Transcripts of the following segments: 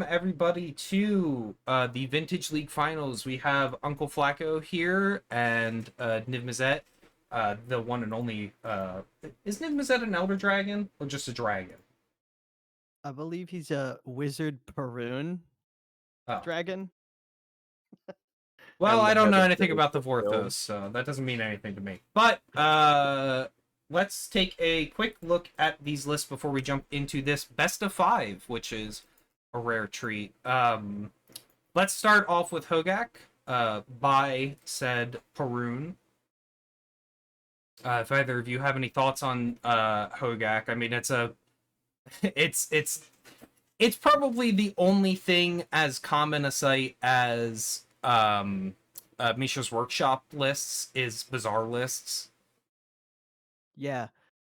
everybody to the Vintage League Finals. We have UncleFlacco here and Niv Mizzet, the one and only. Is Niv Mizzet an Elder Dragon or just a dragon? I believe he's a wizard Perun Oh, dragon. well, And I the don't head know of anything about the Critical Vorthos, Guild. so that doesn't mean anything to me. But let's take a quick look at these lists before we jump into this best of five, which is a rare treat. Let's start off with Hogaak, by said Perun. If either of you have any thoughts on Hogaak, I mean, it's it's it's probably the only thing as common a site as Misha's Workshop lists is bizarre lists. Yeah.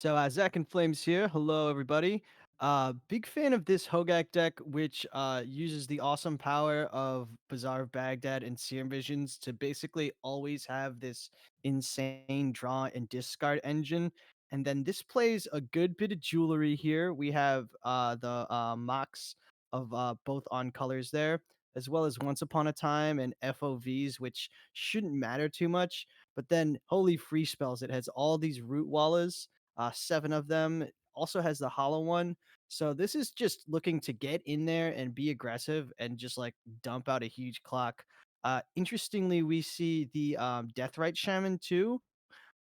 So Zach and Flames here. Hello, everybody. Big fan of this Hogaak deck, which uses the awesome power of Bazaar of Baghdad and Serum Visions to basically always have this insane draw and discard engine. And then this plays a good bit of jewelry here. We have the mocks of both on colors there, as well as Once Upon a Time and FOVs, which shouldn't matter too much. But then, holy free spells! It has all these root wallas, 7 of them. It also has the hollow one. So this is just looking to get in there and be aggressive and just like dump out a huge clock. Interestingly, we see the Deathrite Shaman too,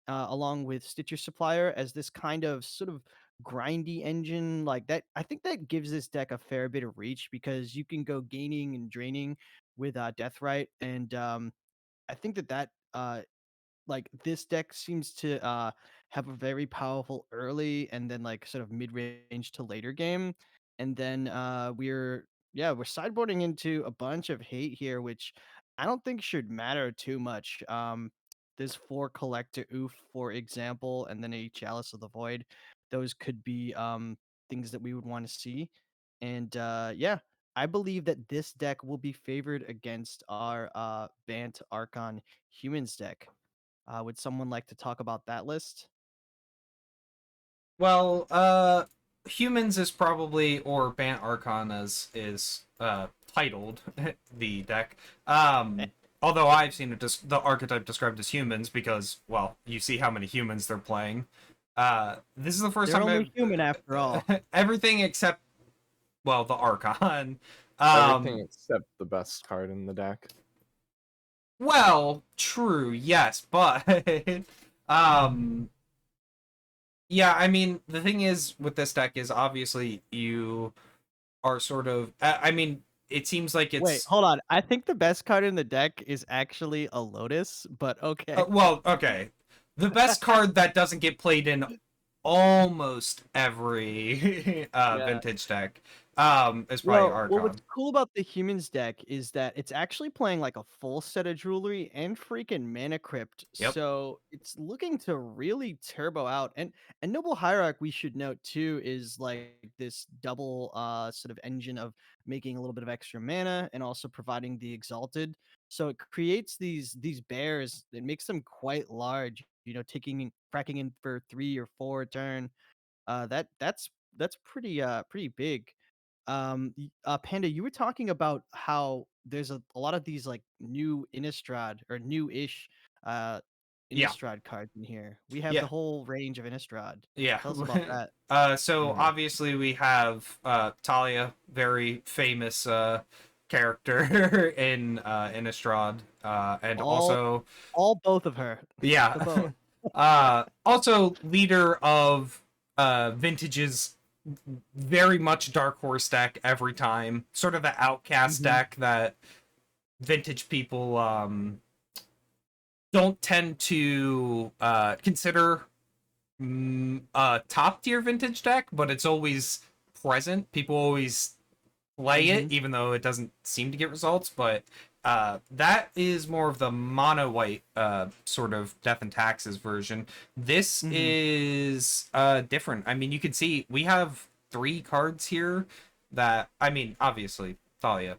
along with Stitcher Supplier as this kind of sort of grindy engine like that. I think that gives this deck a fair bit of reach because you can go gaining and draining with Deathrite, and I think that like this deck seems to have a very powerful early and then like sort of mid-range to later game, and then we're sideboarding into a bunch of hate here, which I don't think should matter too much. There's 4 Collector Oof, for example, and then a Chalice of the Void. Those could be things that we would want to see, and yeah, I believe that this deck will be favored against our Bant Archon humans deck. Would someone like to talk about that list? Well, humans is probably, or Bant Archon as is titled the deck. Eh, Although I've seen it the archetype described as humans because, well, you see how many humans they're playing. This is the first They're time only human after all. everything except, well, the Archon. Everything Um, except the best card in the deck. well, true, yes, but um, yeah, I mean, the thing is with this deck is obviously you are sort of. I mean, it seems like Wait, it's. hold on. I think the best card in the deck is actually a Lotus, but okay. Well, okay. The best card that doesn't get played in almost every Yeah. vintage deck is probably Well, what's Archon. cool about the humans deck is that it's actually playing like a full set of jewelry and freaking mana crypt. Yep. So it's looking to really turbo out. And Noble Hierarch, we should note too, is like this double sort of engine of making a little bit of extra mana and also providing the exalted. So it creates these bears. It makes them quite large, taking cracking in for 3 or 4 a turn. That's pretty big. Panda, you were talking about how there's a lot of these like new Innistrad or new-ish uh Yeah. Innistrad cards in here. We have the Yeah. whole range of Innistrad. Yeah. Tell us about that. So Mhm. obviously we have Talia, very famous character in Innistrad, and All also all both of her. yeah, The both. also leader of Vintage's very much Dark Horse deck every time, sort of the outcast Mhm. deck that Vintage people don't tend to consider a top tier vintage deck, but it's always present. People always play it, Mhm. even though it doesn't seem to get results. But that is more of the mono white sort of Death and Taxes version. This Mhm. is different. I mean, you can see we have 3 cards here that, I mean, obviously, Thalia,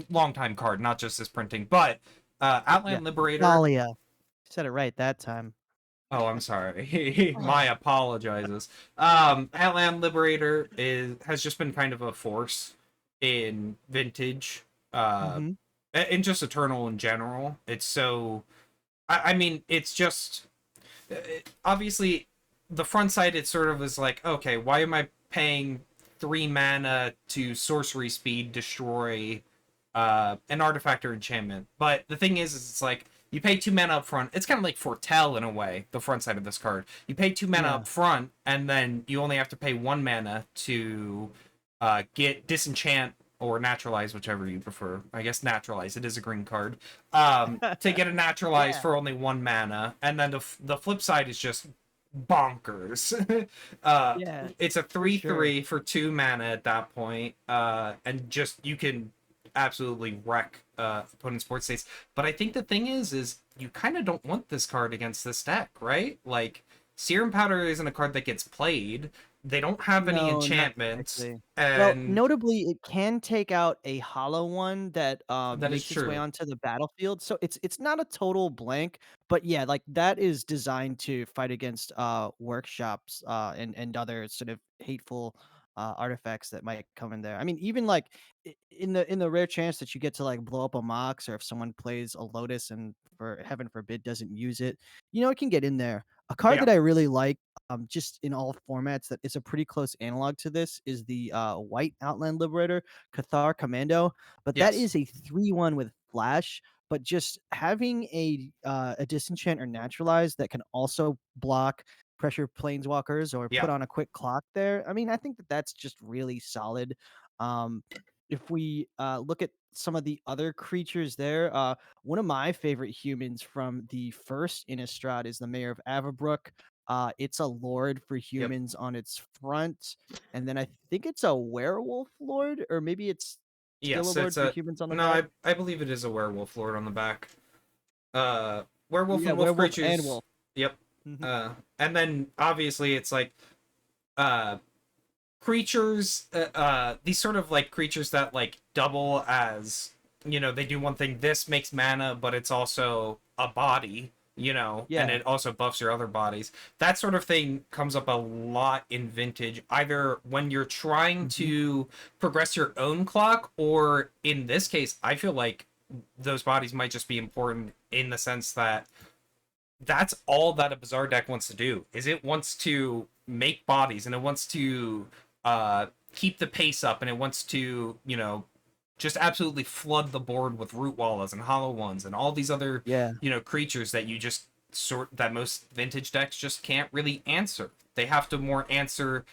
long time card, not just this printing, but Yeah. Outland Liberator. Dahlia. Said it right that time. Oh, I'm sorry. My apologizes. Outland Liberator has just been kind of a force. in Vintage, uh, Mm-hmm. and just Eternal in general. It's so. I mean, it's just obviously the front side. It sort of is like, okay, why am I paying 3 mana to sorcery speed destroy an artifact or enchantment? But the thing is it's like you pay 2 mana up front. It's kind of like Foretell in a way. The front side of this card, you pay 2 mana Yeah. up front, and then you only have to pay 1 mana to get disenchant or naturalize, whichever you prefer. I guess naturalize. It is a green card. To get a naturalize Yeah. for only 1 mana, and then the flip side is just bonkers. Yeah. It's a For sure. 3/3 for 2 mana at that point, and just you can absolutely wreck opponent's board states. But I think the thing is you kind of don't want this card against this deck, right? Like Serum Powder isn't a card that gets played. They don't have any No, not enchantments, exactly. Well, and notably, it can take out a hollow one that that is makes its way true. onto the battlefield. So it's not a total blank, but yeah, like that is designed to fight against workshops and other sort of hateful artifacts that might come in there. I mean, even like in the rare chance that you get to like blow up a Mox, or if someone plays a Lotus and for heaven forbid doesn't use it, it can get in there. A card Yeah. that I really like just in all formats that is a pretty close analog to this is the white Outland Liberator, Cathar Commando, but that Yes. is a 3/1 with flash. But just having a disenchant or naturalize that can also block pressure planeswalkers or Yeah. put on a quick clock there. I mean, I think that that's just really solid. Um, if we look at some of the other creatures there, one of my favorite humans from the first Innistrad is the Mayor of Avabrook. It's a lord for Yep. humans on its front, and then I think it's a werewolf lord, or maybe it's still a Yes, lord it's for a humans on the no. back. I believe it is a werewolf lord on the back. Werewolf Yeah, and wolf werewolf and creatures. wolf. Yep. Mhm. And then obviously it's like uh creatures. These sort of like creatures that like double as they do one thing. This makes mana, but it's also a body. And Yeah. it also buffs your other bodies. That sort of thing comes up a lot in Vintage, either when you're trying Mhm. to progress your own clock, or in this case, I feel like those bodies might just be important in the sense that that's all that a Bazaar deck wants to do. Is it wants to make bodies, and it wants to uh keep the pace up, and it wants to just absolutely flood the board with root wallas and hollow ones and all these other Yeah. creatures that you just that most Vintage decks just can't really answer. They have to more answer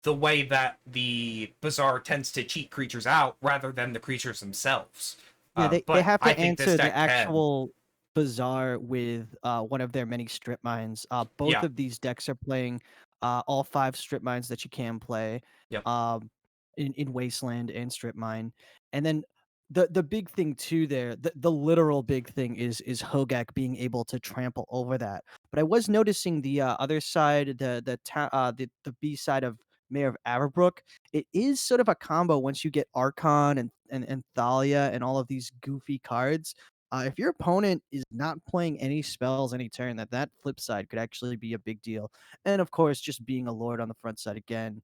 the way that the Bazaar tends to cheat creatures out rather than the creatures themselves. Yeah, they But have I to think this answer the deck can. actual bazaar with one of their many strip mines. Both Yeah. of these decks are playing all 5 strip mines that you can play Yep. um, in Wasteland and Strip Mine. And then the big thing too there, the literal big thing is Hogaak being able to trample over that. But I was noticing the other side, the B side of Mayor of Averbrook, it is sort of a combo once you get Archon and Thalia and all of these goofy cards. If your opponent is not playing any spells any turn, that flip side could actually be a big deal. And of course, just being a lord on the front side again,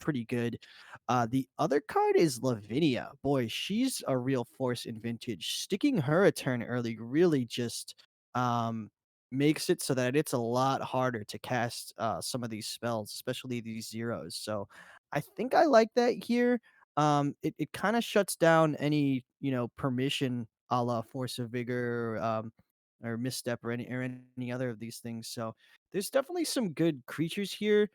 pretty good. The other card is Lavinia. Boy, she's a real force in Vintage. Sticking her a turn early really just um, makes it so that it's a lot harder to cast some of these spells, especially these zeros. So I think I like that here. It kind of shuts down any permission a la Force of Vigor or Misstep or any other of these things. So there's definitely some good creatures here.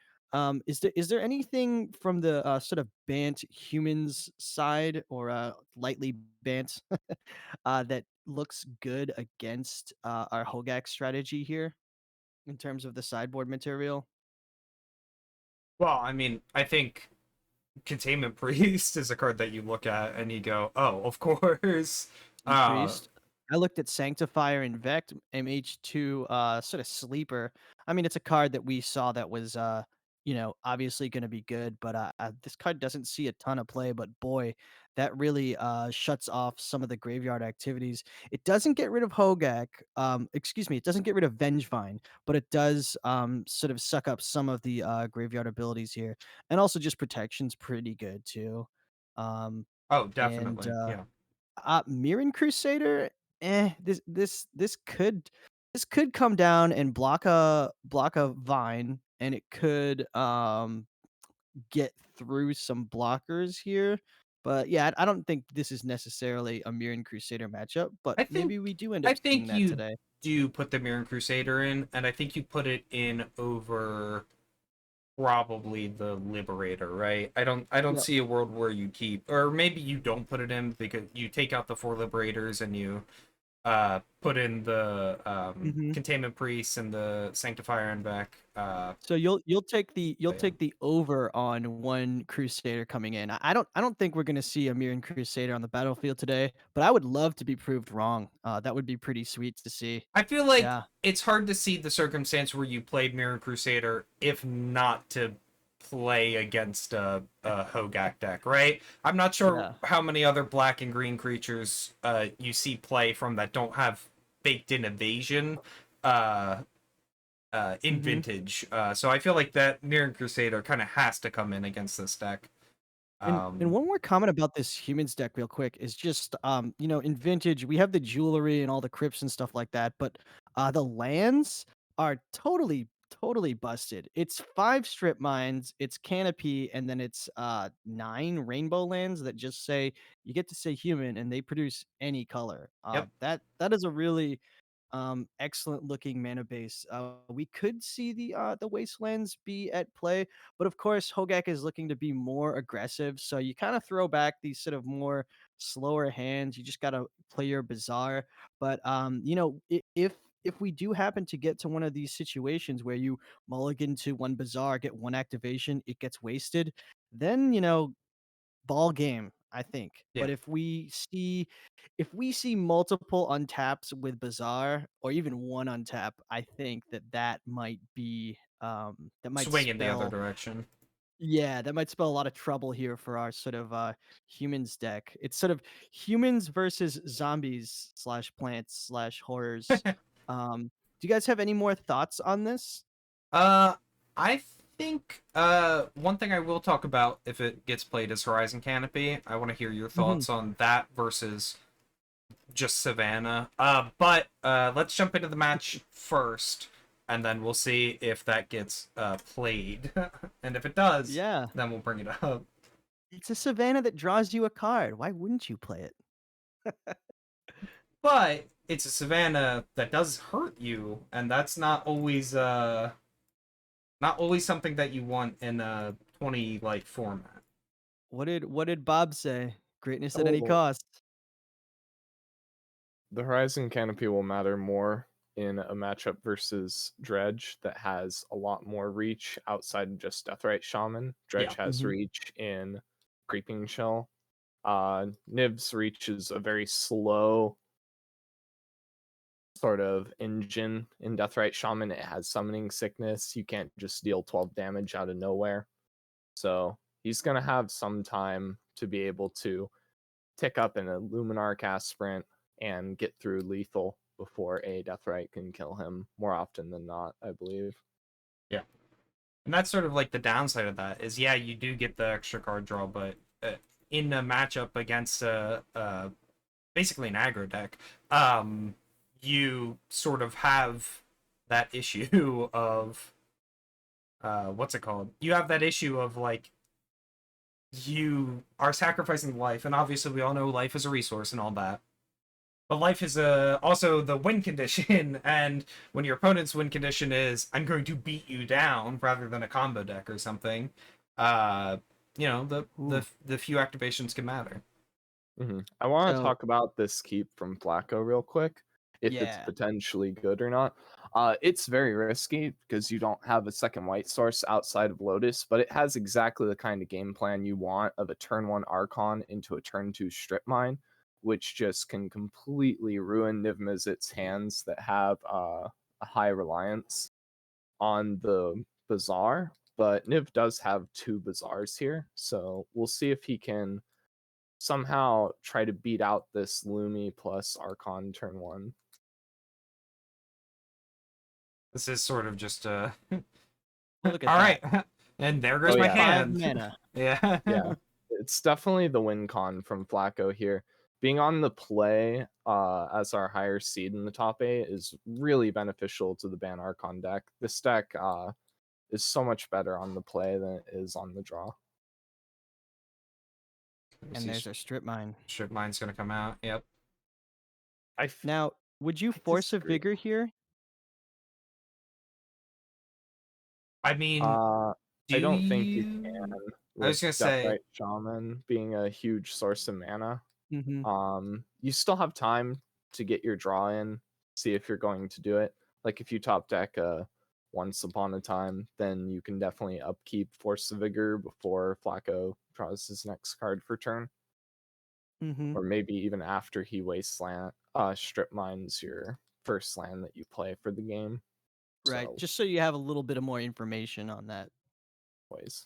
Is there anything from the sort of Bant humans side or lightly Bant that looks good against our Hogaak strategy here in terms of the sideboard material? Well, I mean, I think Containment Priest is a card that you look at and you go, "Oh, of course." And Uh, Priest. I looked at Sanctifier and Vect MH2 sort of sleeper. I mean, it's a card that we saw that was obviously going to be good, but this card doesn't see a ton of play, but boy, that really shuts off some of the graveyard activities. It doesn't get rid of Hogaak, excuse me, it doesn't get rid of Vengevine, but it does sort of suck up some of the graveyard abilities here. And also just protection's pretty good too. Oh, And definitely. Yeah. Mirren Crusader, this could come down and block a vine, and it could get through some blockers here. But yeah, I don't think this is necessarily a Mirren Crusader matchup, but I think maybe we do end I up seeing think that you today. do put the Mirror Crusader in, and I think you put it in over probably the Liberator, right? I don't Yep. see a world where you keep, or maybe you don't put it in because you take out the 4 Liberators and you put in the hmm Containment Priests and the Sanctifier and back. So you'll take But yeah. the over on one Crusader coming in. I don't think we're gonna see a Mirren Crusader on the battlefield today, but I would love to be proved wrong. That would be pretty sweet to see. I feel like Yeah, it's hard to see the circumstance where you played Mirror Crusader if not to play against a Hogaak deck, right? I'm not sure yeah. how many other black and green creatures you see play from that don't have baked in evasion uh, in hmm Vintage. So I feel like that Mirror Crusader kind of has to come in against this deck. And one more comment about this humans deck real quick is just in vintage we have the jewelry and all the crypts and stuff like that, but the lands are totally busted. It's 5 strip mines, it's canopy, and then it's 9 rainbow lands that just say you get to say human and they produce any color. Yep. That is a really excellent looking mana base. We could see the wastelands be at play, but of course Hogaak is looking to be more aggressive, so you kind of throw back these sort of more slower hands. You just got to play your bazaar. But if we do happen to get to one of these situations where you mulligan to one bazaar, get one activation, it gets wasted, then ball game, I think. Yeah. But if we see multiple untaps with Bazaar or even one untap, I think that might be that might Swing in the other spell direction. yeah, that might spell a lot of trouble here for our sort of humans deck. It's sort of humans versus zombies slash plants slash horrors. Do you guys have any more thoughts on this? Uh, I think one thing I will talk about if it gets played is Horizon Canopy. I want to hear your hmm thoughts on that versus just Savannah. But let's jump into the match first, and then we'll see if that gets played. And if it does, Yeah. then we'll bring it up. It's a savannah that draws you a card. Why wouldn't you play it? But it's a Savannah that does hurt you, and that's not always something that you want in a 20 like format. What did Bob say? Greatness at any Oh, cost. the Horizon Canopy will matter more in a matchup versus Dredge that has a lot more reach outside of just Deathrite Shaman. Yeah. Dredge has Mhm. reach in Creeping Shell. Nib's reach is a very slow sort of engine in Deathrite Shaman. It has Summoning Sickness. You can't just deal 12 damage out of nowhere. So he's going to have some time to be able to tick up in a Luminar cast sprint and get through lethal before a Deathrite can kill him more often than not, I believe. Yeah. And that's sort of like the downside of that is, yeah, you do get the extra card draw, but in a matchup against basically an aggro deck, you sort of have that issue of what's it called? You have that issue of like you are sacrificing life, and obviously we all know life is a resource and all that. But life is also the win condition, and when your opponent's win condition is "I'm going to beat you down" rather than a combo deck or something, uh, the Ooh. the the few activations can matter. I want to So talk about this keep from Flacco real quick, if it's yeah. potentially good or not. It's very risky because you don't have a second white source outside of Lotus, but it has exactly the kind of game plan you want of a turn 1 Archon into a turn 2 Strip Mine, which just can completely ruin Niv Mizzet's hands that have a high reliance on the Bazaar. But Niv does have 2 Bazaars here, so we'll see if he can somehow try to beat out this Lumi plus Archon turn 1. This is sort of just Look at all that. right, and there Oh goes my yeah, 5 hand. mana. Yeah. yeah. It's definitely the win con from Flacco here. Being on the play as our higher seed in the top 8 is really beneficial to the Bant Archon deck. This deck is so much better on the play than it is on the draw. Let me And see, there's our strip mine. Strip Mine's gonna come out. Yep. Now, would you I force a disagree. vigor here? I mean, I do don't think you you? can I with was gonna say, Deathrite Shaman being a huge source of mana. Mm-hmm. You still have time to get your draw in, see if you're going to do it. Like if you top deck Once Upon a Time, then you can definitely upkeep Force of Vigor before Flacco draws his next card for turn. Mm-hmm. Or maybe even after he Wasteland strip mines your first land that you play for the game. Right. So Just so you have a little bit of more information on that. ways.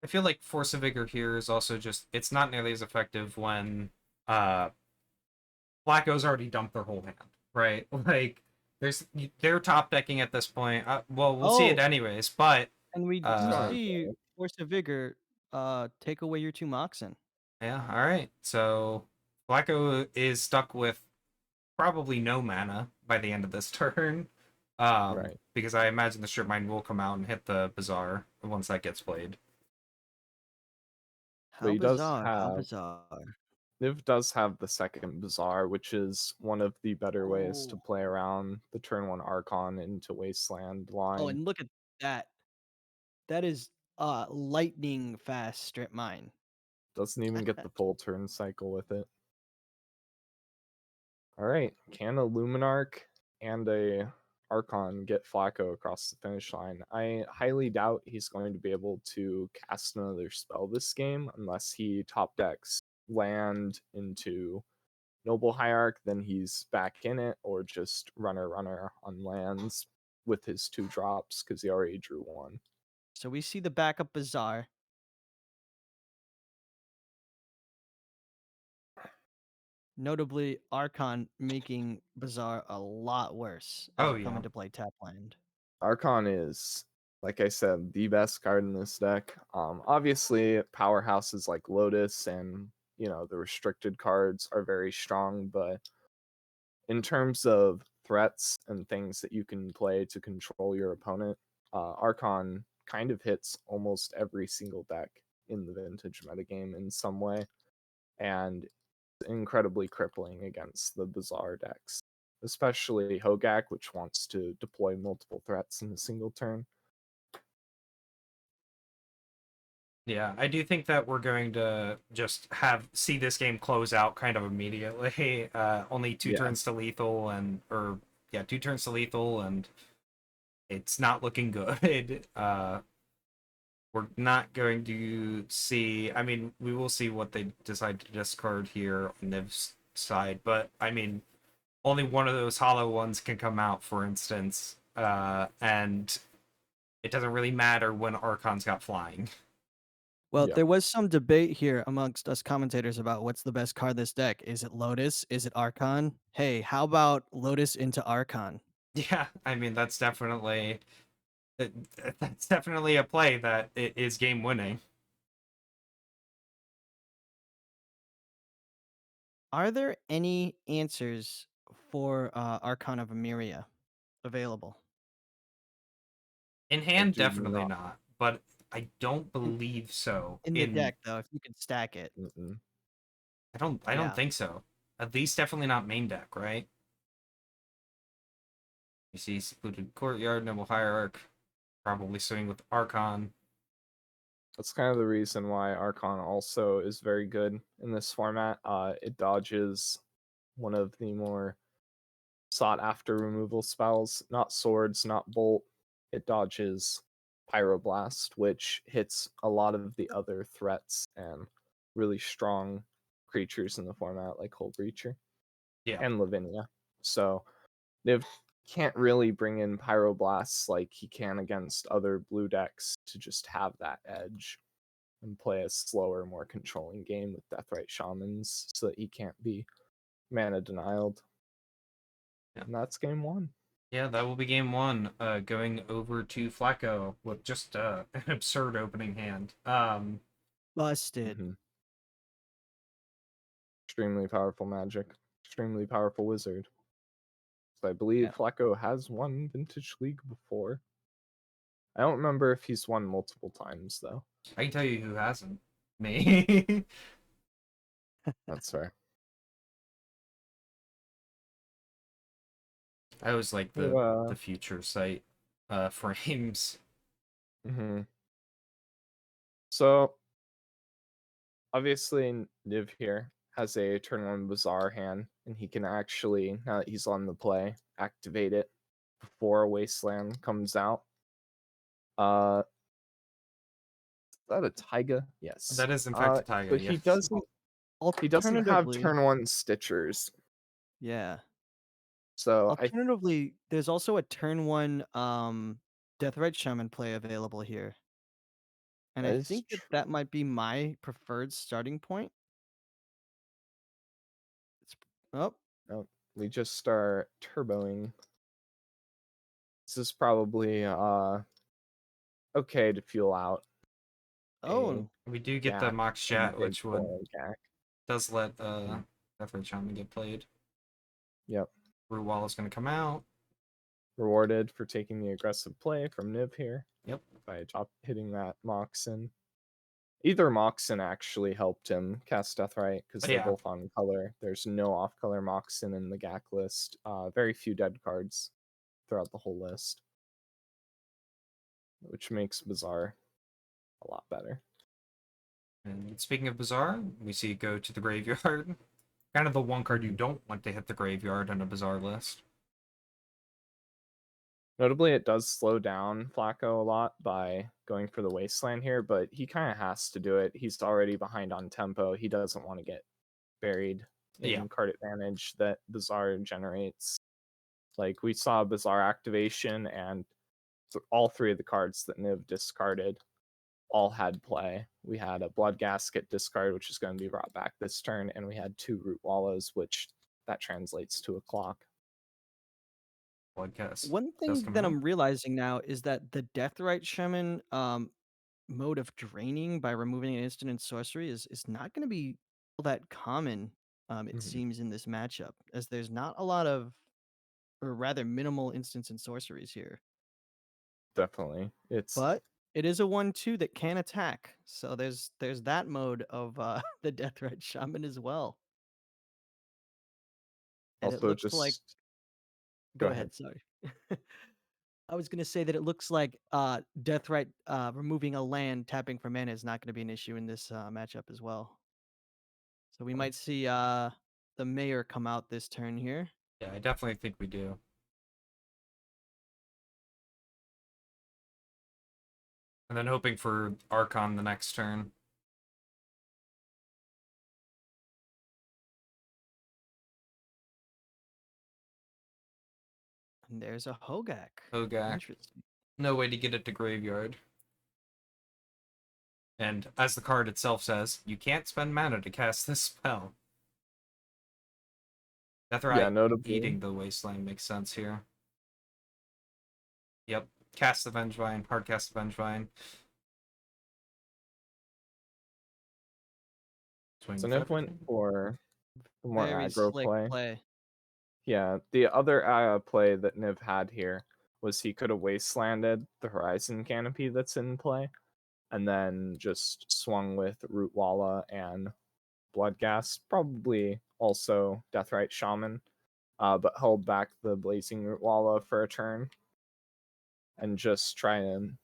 I feel like Force of Vigor here is also just it's not nearly as effective when uh Flacco's already dumped their whole hand, right? Like they're top decking at this point. Well, we'll see it Oh, anyways, but and we It's do going uh see to Force of Vigor take away your 2 Moxen. yeah, all right. So Flacco is stuck with probably no mana by the end of this turn. right. Because I imagine the Strip Mine will come out and hit the Bazaar once that gets played. But How he does bizarre, how have bizarre. Niv does have the second Bazaar, which is one of the better ways to Oh. play around the turn 1 Archon into Wasteland Oh, line. and look at that. That is lightning fast strip mine. Doesn't even get the full turn cycle with it. Alright, can a Luminarch and a Archon get Flacco across the finish line? I highly doubt he's going to be able to cast another spell this game unless he top decks land into Noble Hierarch, then he's back in it, or just runner on lands with his 2 drops because he already drew 1. So we see the backup Bazaar. Notably, Archon making Bazaar a lot worse as Oh you come yeah. into play tap land. Archon is, like I said, the best card in this deck. Obviously, powerhouses like Lotus and the restricted cards are very strong, but in terms of threats and things that you can play to control your opponent, Archon kind of hits almost every single deck in the vintage metagame in some way, and incredibly crippling against the Bazaar decks, especially Hogaak, which wants to deploy multiple threats in a single turn. Yeah, I do think that we're going to just see this game close out kind of immediately. Only two Yeah, turns to lethal and or yeah, 2 turns to lethal and it's not looking good. We're not going to see. I mean, we will see what they decide to discard here on Niv's side, but I mean, only one of those hollow ones can come out, for instance, and it doesn't really matter when Archon's got flying. Well, yeah. there was some debate here amongst us commentators about what's the best card this deck. Is it Lotus? Is it Archon? Hey, how about Lotus into Archon? Yeah, I mean it- that's definitely a play that it is game winning. Are there any answers for Archon of Emeria available? In I hand, do definitely not. not, but I don't In, believe so. in the deck, though, if you could stack it. Mm-mm. I don't Yeah. think so. At least definitely not main deck, right? You see secluded courtyard, noble hierarch, probably swing with Archon. That's kind of the reason why Archon also is very good in this format. It dodges one of the more sought after removal spells, not swords, not bolt. It dodges Pyroblast, which hits a lot of the other threats and really strong creatures in the format, like Hull Breacher Yeah. and Lavinia. So Niv can't really bring in Pyroblasts like he can against other blue decks to just have that edge and play a slower, more controlling game with Deathrite Shamans so that he can't be mana denied. Yeah. And that's game 1. Yeah, that will be game one. Going over to Flacco with just an absurd opening hand. Busted. Mhm. Extremely powerful magic. Extremely powerful wizard. So I believe Yeah. Flacco has won Vintage League before. I don't remember if he's won multiple times though. I can tell you who hasn't. Me. That's fair. I was like Who, the future site frames. mhm. So obviously Niv here has a turn 1 Bazaar hand, and he can actually, now that he's on the play, activate it before a Wasteland comes out. Is that a Taiga? Yes. That is in fact a So Taiga, he yes. doesn't have Alternatively, turn 1 Stitchers. yeah. So Alternatively, there's also a turn 1 Deathrite Shaman play available here. And that I is think that that might be my preferred starting point. It's, oh, oh, we just start turboing. This is probably okay to fuel out a oh, We do get the Gak Mox and Chat, bridge which would play Gak. does let Deathray Shaman get played. Yep. Root Wall is gonna come out. Rewarded for taking the aggressive play from Niv here Yep. by hitting that Moxen. Either Moxen actually helped him cast Deathrite because they're Yeah. both on color. There's no off-color Moxen in the Gak list. Very few dead cards throughout the whole list, which makes Bazaar a lot better. And speaking of Bazaar, we see it go to the graveyard. Kind of the one card you don't want to hit the graveyard on a Bazaar list. Notably, it does slow down Flacco a lot by going for the Wasteland here, but he kind of has to do it. He's already behind on tempo. He doesn't want to get buried in card advantage that Bazaar generates. Like, we saw Bazaar activation, and all 3 of the cards that Niv discarded all had play. We had a Blood Gasket discard, which is going to be brought back this turn, and we had 2 Root Wallows, which that translates to a clock. Podcast one does thing come that out. I'm realizing now is that the Deathrite Shaman mode of draining by removing an instant and sorcery is not going to be all that common, it Mhm. seems, in this matchup, as there's not a lot of, or rather minimal instants and sorceries here. Definitely. It's But it is a 1/2 that can attack, so there's that mode of the Deathrite Shaman as well. And it also looks like, just go go ahead. ahead, sorry. I was gonna say that it looks like Deathrite removing a land, tapping for mana is not gonna be an issue in this matchup as well. So we might see the mayor come out this turn here. Yeah, I definitely think we do. And then hoping for Archon the next turn. And there's a Hogaak. Hogaak. Interesting. No way to get it to graveyard. And as the card itself says, you can't spend mana to cast this spell. Yeah, Deathrite notably. eating the Wasteland makes sense here. Yep. Cast the Vengevine, hard cast the Vengevine. Swing So with Niv went everything. for more Very aggro slick play. play. Yeah, the other play that Niv had here was he could have wastelanded the Horizon Canopy that's in play, and then just swung with Root Walla and Bloodghast, probably also Deathrite Shaman, but held back the Blazing Root Walla for a turn, and just try and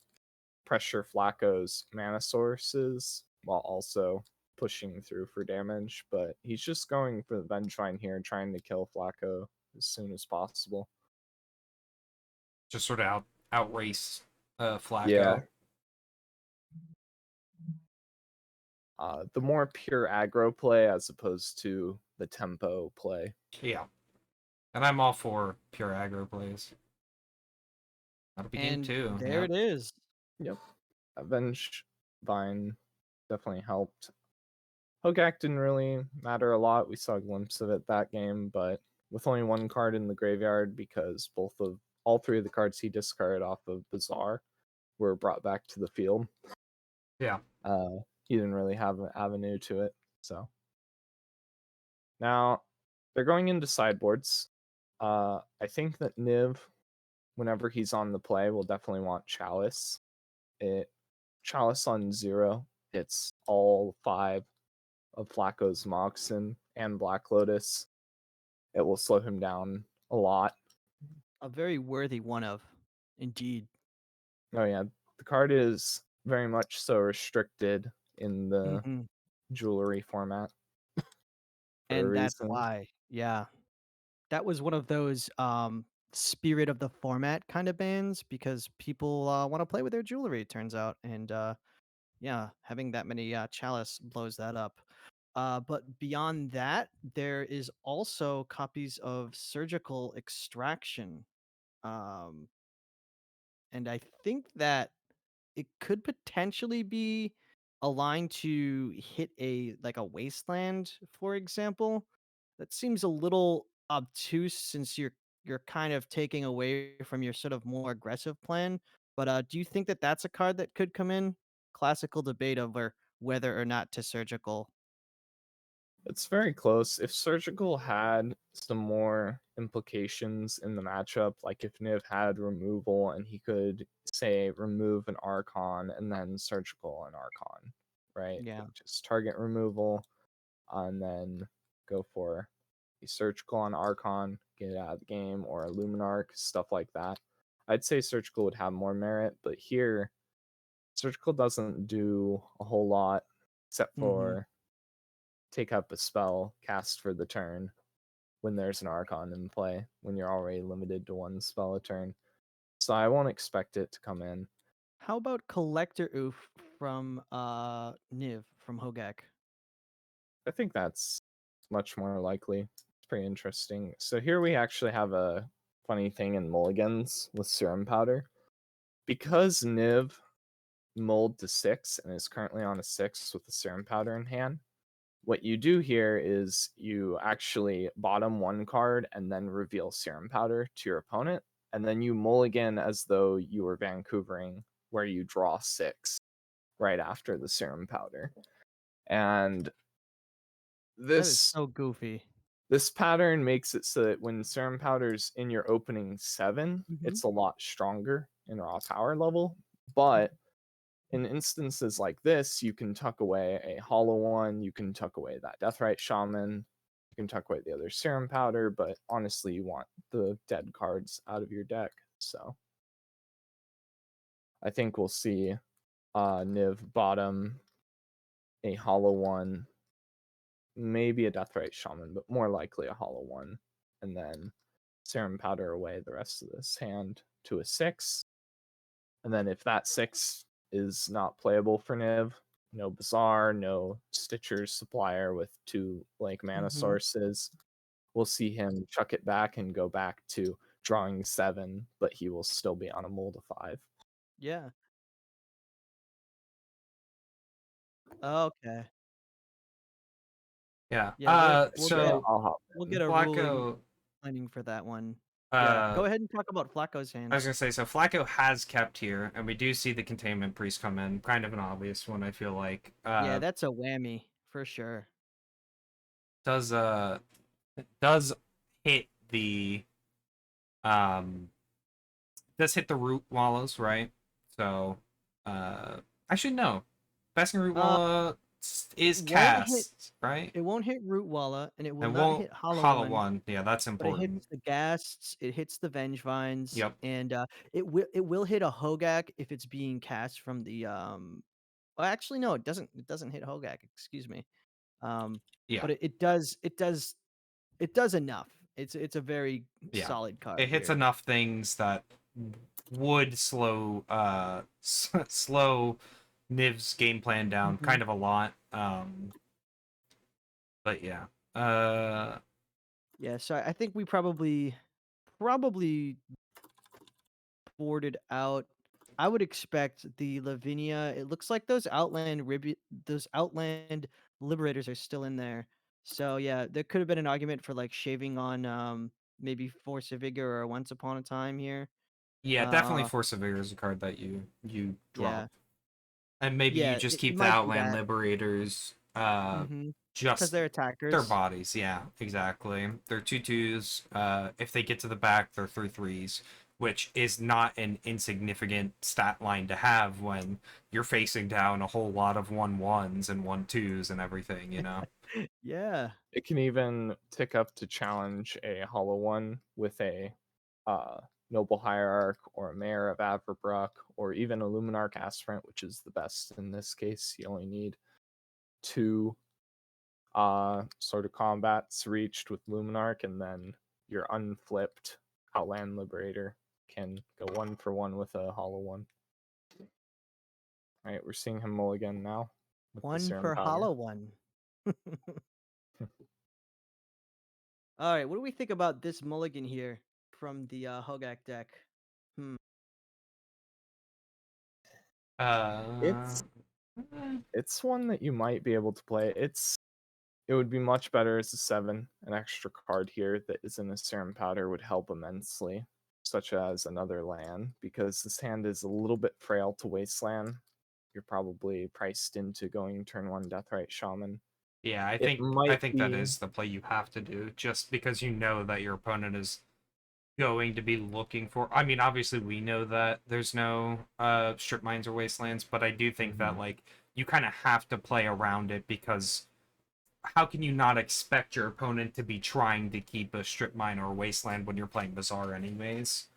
pressure Flacco's mana sources while also pushing through for damage. But he's just going for the Vengevine here, trying to kill Flacco as soon as possible. Just sort of outrace Flacco. Yeah. The more pure aggro play as opposed to the tempo play. Yeah. And I'm all for pure aggro plays. That'll be game And 2. there it is. Yep. Avenge Vine definitely helped. Hogaak didn't really matter a lot. We saw a glimpse of it that game, but with only 1 card in the graveyard because all 3 of the cards he discarded off of Bazaar were brought back to the field. Yeah. he didn't really have an avenue to it. So now they're going into sideboards. I think that Niv, whenever he's on the play, will definitely want Chalice. Chalice on 0 hits all 5 of Flacco's Moxen and Black Lotus. It will slow him down a lot. A very worthy one of, indeed. Oh yeah, the card is very much so restricted in the Mhm. jewelry format for a And that's reason. why, yeah. That was one of those spirit of the format kind of bans because people want to play with their jewelry, it turns out. And yeah, having that many chalice blows that up. But beyond that, there is also copies of surgical extraction. Um, and I think that it could potentially be aligned to hit a wasteland, for example. That seems a little obtuse since you're kind of taking away from your sort of more aggressive plan. But do you think that that's a card that could come in? Classical debate over whether or not to surgical. It's very close. If Surgical had some more implications in the matchup, like if Niv had removal and he could say remove an Archon and then Surgical an Archon, right? Yeah. Like just target removal and then go for a Surgical on Archon, get it out of the game, or a Luminarch, stuff like that. I'd say Surgical would have more merit, but here Surgical doesn't do a whole lot except Mm-hmm. for take up a spell cast for the turn when there's an Archon in play, when you're already limited to one spell a turn. So I won't expect it to come in. How about Collector Oof from Niv from Hogaak? I think that's much more likely. It's pretty interesting. So here we actually have a funny thing in mulligans with Serum Powder. Because Niv mulled to 6 and is currently on a 6 with the Serum Powder in hand, what you do here is you actually bottom one card and then reveal Serum Powder to your opponent, and then you mulligan as though you were Vancouvering, where you draw 6 right after the Serum Powder. And That is this so goofy. this pattern makes it so that when Serum Powder's in your opening 7, Mm-hmm. it's a lot stronger in raw power level. But in instances like this, you can tuck away a hollow one, you can tuck away that Deathrite Shaman, you can tuck away the other Serum Powder, but honestly, you want the dead cards out of your deck. So I think we'll see Niv bottom a hollow one, maybe a Deathrite Shaman, but more likely a hollow one, and then Serum Powder away the rest of this hand to a 6. And then if that 6 is not playable for Niv, no Bazaar, no Stitcher's Supplier with 2 like mana Mm-hmm. sources, we'll see him chuck it back and go back to drawing 7, but he will still be on a mold of 5. Yeah. Okay. Yeah. Yeah, we'll Yeah, get So I'll hop we'll in. get a ruling Flacco. planning for that one. Yeah, Uh, go ahead and talk about Flacco's I hand. was gonna say, so Flacco has kept here, and we do see the Containment Priest come in. Kind of an obvious one, I feel like. Yeah, that's a whammy for sure. Does does hit the um does hit the root wallows, right? So actually no. Basking root Uh, walla it is won't hit cast, right? it won't hit Root Walla, and it will And not won't hit Hollow hollow One, one. Yeah, that's but it hits important. the Ghasts, it hits the Vengevines, Yep. and it will hit a Hogaak if it's being cast from the well, actually no, it doesn't hit Hogaak, excuse me. Um, Yeah. but it does enough. It's a very Yeah. solid It card hits here. enough things that would slow slow Niv's game plan down Mhm. kind of a lot. But yeah. Uh Yeah, so I think we probably boarded out. I would expect the Lavinia. It looks like those Outland Liberators are still in there. So yeah, there could have been an argument for like shaving on maybe Force of Vigor or Once Upon a Time here. yeah, definitely Uh Force of Vigor is a card that you drop. yeah. And maybe you Yeah, just it keep the might be Outland that. Liberators Because just they're their attackers. bodies, yeah, exactly. They're 2/2s. If they get to the back, they're 3/3s, which is not an insignificant stat line to have when you're facing down a whole lot of 1/1s and 1/2s and everything, you know? Yeah. It can even tick up to challenge a Hollow One with a uh, Noble Hierarch or a Mayor of Averbruck or even a Luminarch Aspirant, which is the best in this case. You only need two sort of combats reached with Luminarch, and then your unflipped Outland Liberator can go 1-for-1 with a Hollow One. All right, we're seeing him mulligan now with the One Serum per Powder. hollow one. All right, what do we think about this mulligan here from the Hogaak deck? Hmm. Uh, It's it's one that you might be able to play. It would be much better as a 7. An extra card here that is in a Serum Powder would help immensely, such as another land, because this hand is a little bit frail to Wasteland. You're probably priced into going turn 1 Deathrite Shaman. yeah, It I might think that be is the play you have to do, just because you know that your opponent is going to be looking for. I mean, obviously we know that there's no strip mines or wastelands, but I do think that like you kind of have to play around it, because how can you not expect your opponent to be trying to keep a strip mine or a wasteland when you're playing Bazaar anyways?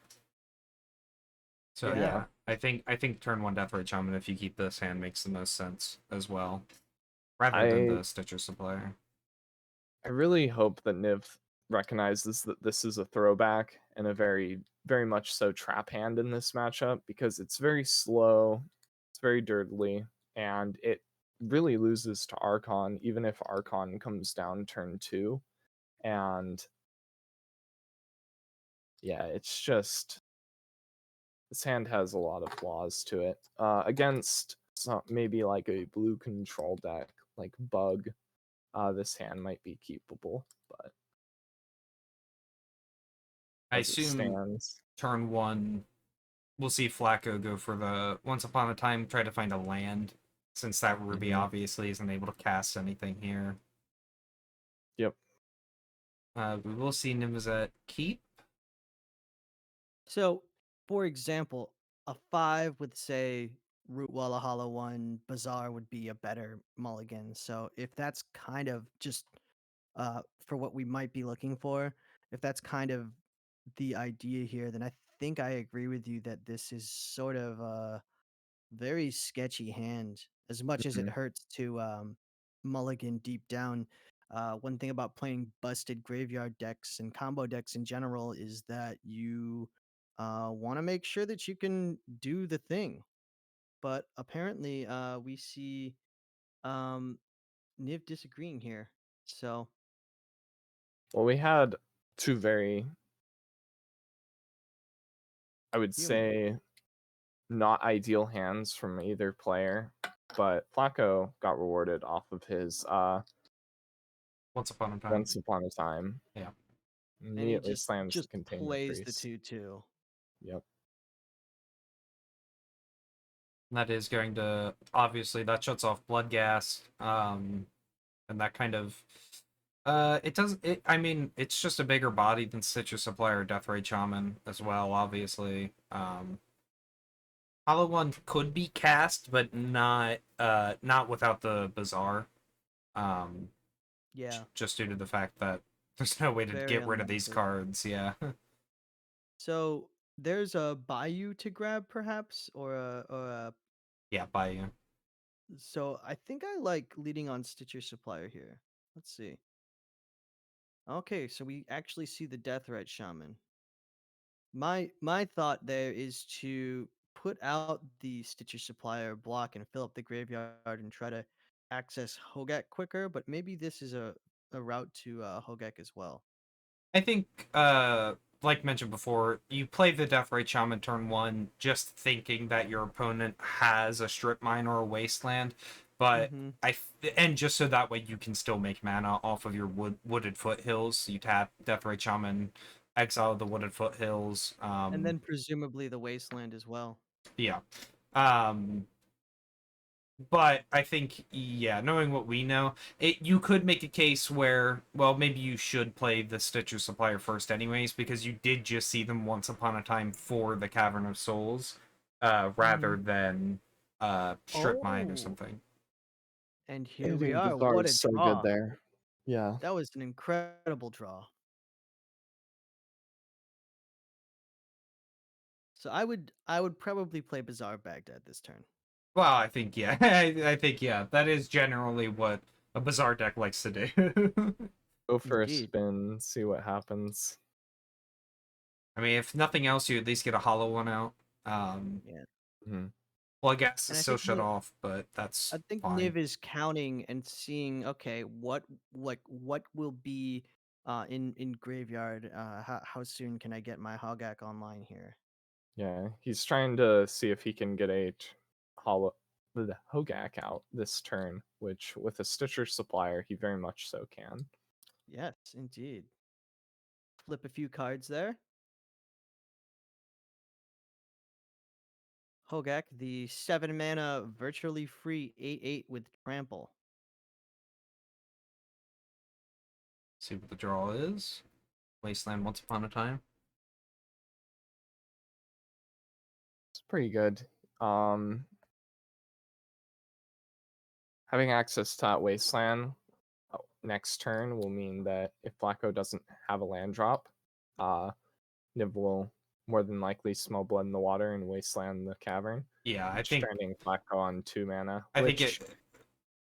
So Yeah. yeah. yeah, I think turn 1 Deathrite Shaman, if you keep this hand, makes the most sense as well, rather than I the Stitcher Supplier. I really hope that Niv recognizes that this is a throwback and a very much so trap hand in this matchup, because it's very slow, it's very dirtly, and it really loses to Archon even if Archon comes down turn 2. And yeah, it's just this hand has a lot of flaws to it. Against maybe like a blue control deck like Bug, this hand might be keepable, but I as it assume stands, turn 1 we'll see Flacco go for the Once Upon a Time, try to find a land, since that Ruby mhm, obviously isn't able to cast anything here. yep. We will see Nimzet keep. So, for example, a 5 with, say, Root Walla Hollow 1, Bazaar would be a better mulligan. So, if that's kind of just for what we might be looking for, if that's kind of the idea here, then I think I agree with you that this is sort of a very sketchy hand, as much as it Mhm. hurts to mulligan deep down. One thing about playing busted graveyard decks and combo decks in general is that you want to make sure that you can do the thing. But apparently, we see um, Niv disagreeing here. So, Well, we had two very, I would human. say, not ideal hands from either player, but Flacco got rewarded off of his Once Upon a Time. Once Upon a Time. Yeah. And he Immediately slams the just Containment plays the Priest. 2/2. Yep. That is going to, obviously, that shuts off Bloodghast, and that kind of, it does, it, I mean, it's just a bigger body than Citrus Supplier or Deathrite Shaman as well, obviously. Hollow One could be cast, but not without the Bazaar. Um, Yeah, just due to the fact that there's no way to very get rid of these unlikely. cards. Yeah, So there's a Bayou to grab, perhaps, or a. yeah, by you. So I think I like leading on Stitcher Supplier here. Let's see. Okay, so we actually see the Deathrite Shaman. My thought there is to put out the Stitcher Supplier block and fill up the graveyard and try to access Hogaak quicker. But maybe this is a route to Hogaak as well. I think, like mentioned before, you play the Deathrite Shaman turn 1, just thinking that your opponent has a strip mine or a wasteland, but Mm-hmm. and just so that way you can still make mana off of your wooded foothills. You tap Deathrite Shaman, exile the wooded foothills. And then presumably the Wasteland as well. Yeah. Um, But I think, yeah, knowing what we know, you could make a case where, well, maybe you should play the Stitcher Supplier first anyways, because you did just see them once upon a time for the Cavern of Souls, rather than Strip Mine or Oh, something. and here we Hitting are. Bazaar What a is so good draw. there. Yeah. That was an incredible draw. So I would probably play Bazaar Baghdad this turn. Well, I think, yeah. I think, yeah. That is generally what a Bazaar deck likes to do. Go for a Indeed. spin, see what happens. I mean, if nothing else, you at least get a hollow one out. Yeah. Mhm. Well, I guess And it's I still think shut off, but that's I think fine. Niv is counting and seeing, okay, what will be in graveyard. How soon can I get my Hogaak online here? Yeah, he's trying to see if he can get the Hogaak out this turn, which with a Stitcher Supplier, he very much so can. Yes, indeed. Flip a few cards there. Hogaak, the 7 mana virtually free 8/8 with trample. See what the draw is. Wasteland Once Upon a Time. It's pretty good. Um, Having access to that Wasteland next turn will mean that if Flacco doesn't have a land drop, uh, Nib will more than likely smell Blood in the Water and Wasteland the Cavern, Yeah, stranding Flacco on 2 mana, I think which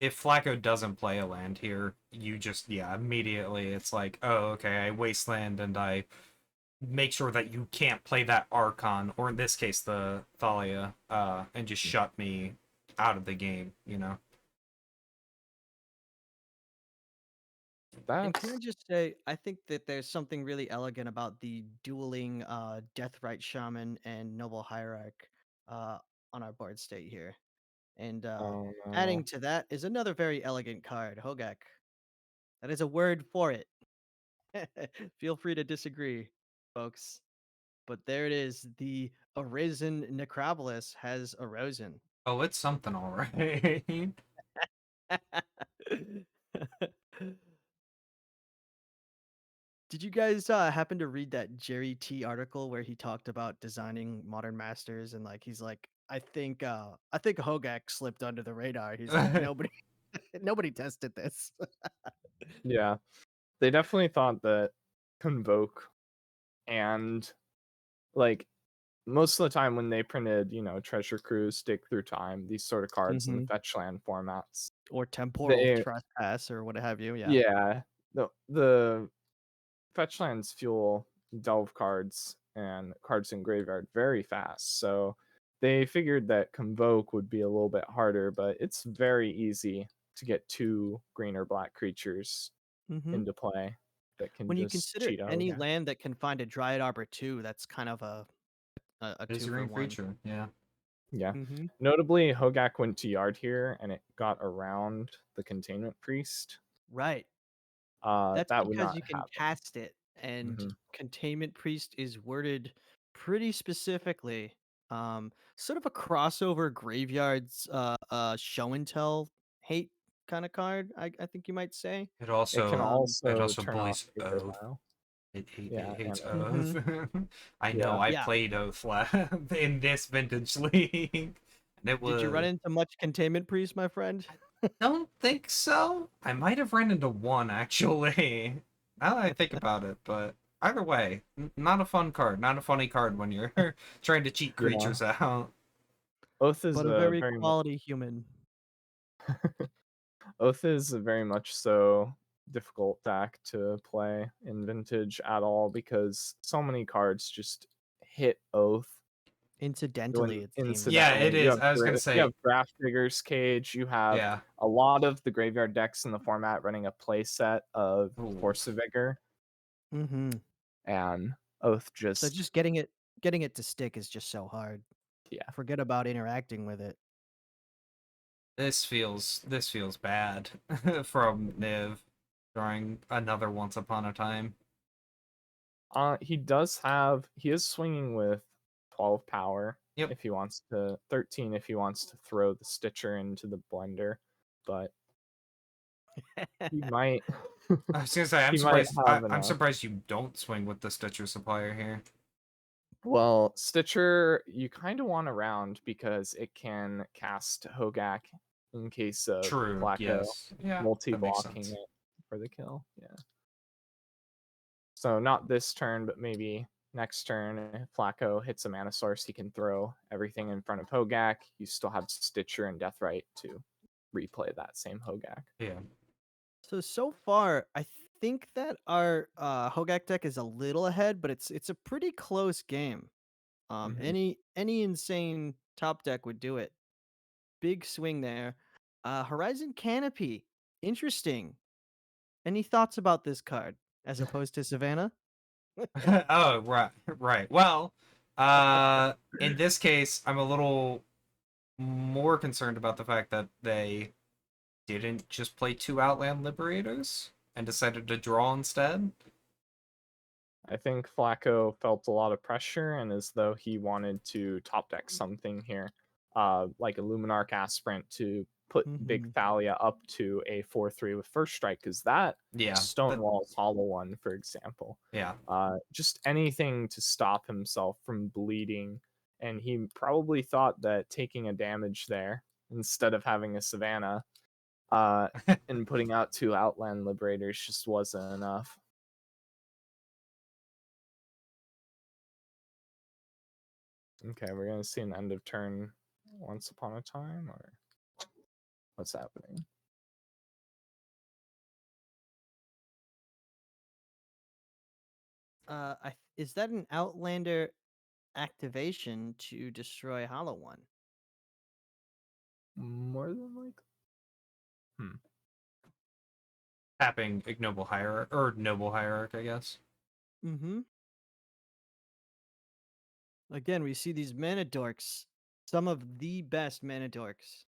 if Flacco doesn't play a land here, you just, yeah, immediately it's like, oh, okay, I Wasteland and I make sure that you can't play that Archon, or in this case the Thalia, and just shut me out of the game, you know? And can I that's just say, I think that there's something really elegant about the dueling Deathrite Shaman and Noble Hierarch uh, on our board state here. And oh adding no. to that is another very elegant card, Hogaak. That is a word for it. Feel free to disagree, folks. But there it is. The Arisen Necropolis has arisen. Oh, it's something alright. Did you guys happen to read that Jerry T article where he talked about designing modern masters and like he's like I think Hogaak slipped under the radar. He's like nobody nobody tested this. Yeah, they definitely thought that Convoke and like most of the time when they printed, Treasure Cruise, Dig Through Time, these sort of cards in the Hmm. Fetchland formats, Or temporal they trespass or what have you. Yeah. yeah, the Fetchlands fuel delve cards and cards in graveyard very fast. So they figured that Convoke would be a little bit harder, but it's very easy to get 2 green or black creatures Hmm. into play that can When you just consider cheat a any Hogaak. land that can find a Dryad Arbor too, that's kind of a It is two a for green one. creature, yeah. Yeah. Hmm. Notably, Hogaak went to Yard here and it got around the Containment Priest. Right. That's That would because not you can happen. cast it, and Hmm. Containment Priest is worded pretty specifically. Sort of a crossover graveyards show and tell hate kind of card, I think you might say. It can It also also turn off bullies Aether Oath. Vial. It Yeah, and hates Hmm. Oath. I know, yeah. I Yeah. played Oath in this vintage league. And it Did you run was into much Containment Priest, my friend? don't think so. I might have ran into one actually. Now that I think about it, but either way, not a fun card, not a funny card when you're trying to cheat Yeah. creatures out. Oath is But a a very very quality human. Oath is a very much so difficult deck to play in Vintage at all because so many cards just hit Oath Incidentally, when it seems. Yeah, it incidentally. is. I was gonna You have say, Graph Digger's Cage. You have yeah. a lot of the graveyard decks in the format running a play set of Ooh. Force of Vigor, Hmm. and Oath So just just getting it to stick is just so hard. yeah. Forget about interacting with it. This feels bad from Niv drawing another Once Upon a Time. He is swinging with 12 power Yep. if he wants to, 13 if he wants to throw the Stitcher into the blender, but he might I was gonna say, I'm he might surprised. have I'm enough. surprised you don't swing with the Stitcher supplier here. Well, Stitcher, you kind of want around because it can cast Hogaak in case of True. Flacco Yes. Yeah. That makes multi-blocking sense. it for the kill. Yeah. So not this turn, but maybe next turn, if Flacco hits a mana source, he can throw everything in front of Hogaak. You still have Stitcher and Deathrite to replay that same Hogaak. Yeah. So far, I think that our Hogaak deck is a little ahead, but it's a pretty close game. Mhm. Any insane top deck would do it. Big swing there. Horizon Canopy, interesting. Any thoughts about this card as opposed to Savannah? Oh, right. Right. Well, in this case, I'm a little more concerned about the fact that they didn't just play 2 Outland Liberators and decided to draw instead. I think Flacco felt a lot of pressure and as though he wanted to top deck something here, like a Luminarch Aspirant to put Big Mhm. Thalia up to a 4/3 with first strike, because that Yeah. Stonewall's Hollow One, for example. Yeah. Just anything to stop himself from bleeding. And he probably thought that taking a damage there instead of having a Savannah and putting out 2 Outland Liberators just wasn't enough. Okay, we're gonna see an end of turn once upon a time, or what's happening? Is that an Outlander activation to destroy Hollow One? More than likely. Tapping Ignoble Hierarch, or Noble Hierarch, I guess. Mm-hmm. Again, we see these mana dorks, some of the best mana dorks.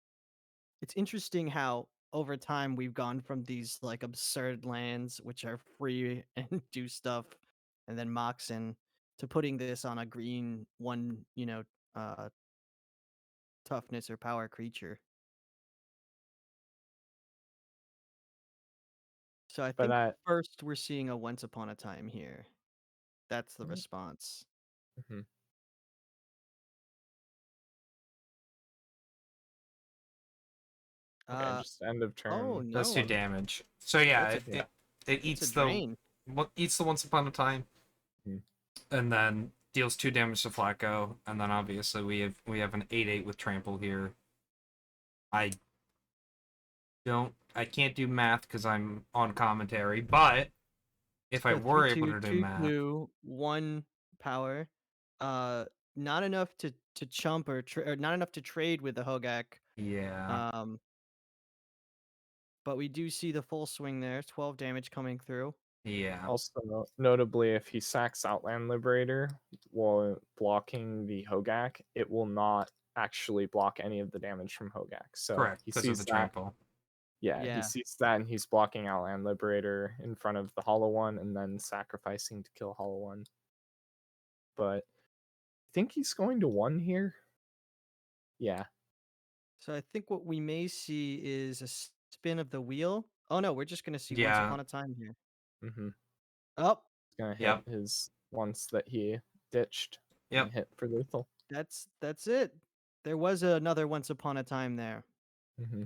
It's interesting how over time we've gone from these like absurd lands which are free and do stuff and then Moxen to putting this on a green one, uh toughness or power creature. So I But think that first we're seeing a once upon a time here. That's the response. mhm. Okay, Uh just end of oh turn. Does 2 no. damage. So yeah, That's a Yeah. it that's a eats the drain. eats the Once Upon a Time, Mhm. and then deals 2 damage to Flacco, and then obviously we have an 8/8 with trample here. I I can't do math because I'm on commentary, but if I So were three able two to do two math, two one power. Not enough to chump or not enough to trade with the Hogaak. yeah, Um, but we do see the full swing there. 12 damage coming through. yeah, Also, notably, if he sacks Outland Liberator while blocking the Hogaak, it will not actually block any of the damage from Hogaak. So correct, he because of the sees that. trample. Yeah, he Yeah. sees that and he's blocking Outland Liberator in front of the Hollow One and then sacrificing to kill Hollow One. But I think he's going to 1 here. Yeah. So I think what we may see is a spin of the wheel. Oh no, we're just gonna see Once Yeah, Upon a Time here. Mm-hmm. Oh, He's gonna hit yep, his once that he ditched yep. and hit for lethal. that's it. There was another Once Upon a Time there. Mm-hmm.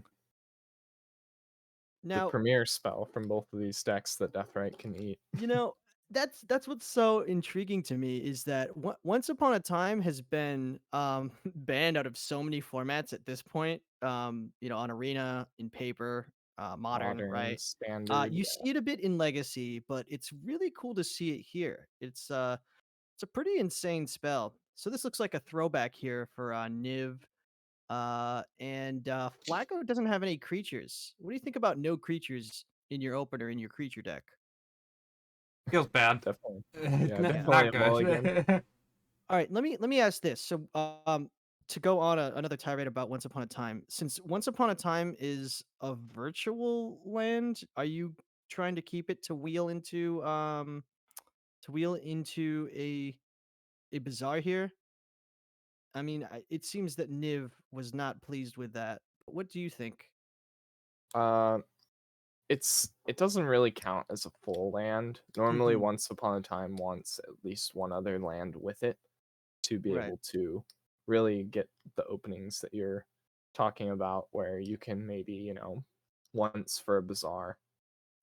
The Now, premier spell from both of these decks that Deathrite can eat. you know, that's what's so intriguing to me is that Once Upon a Time has been banned out of so many formats at this point. On Arena, in Paper, Modern, Modern, right? standard, You yeah. see it a bit in Legacy, but it's really cool to see it here. It's a pretty insane spell. So this looks like a throwback here for Niv. And Flacco doesn't have any creatures. What do you think about no creatures in your opener in your creature deck? Feels bad. Definitely. Yeah, Yeah. definitely Not a mulligan. good. All right, let me ask this. So, to go on another tirade about Once Upon a Time, since Once Upon a Time is a virtual land, are you trying to keep it to wheel into a bazaar here? I mean, it seems that Niv was not pleased with that. What do you think? Uh, it doesn't really count as a full land. Normally, Mhm. Once Upon a Time wants at least one other land with it to be Right. able to really get the openings that you're talking about, where you can maybe, once for a bazaar.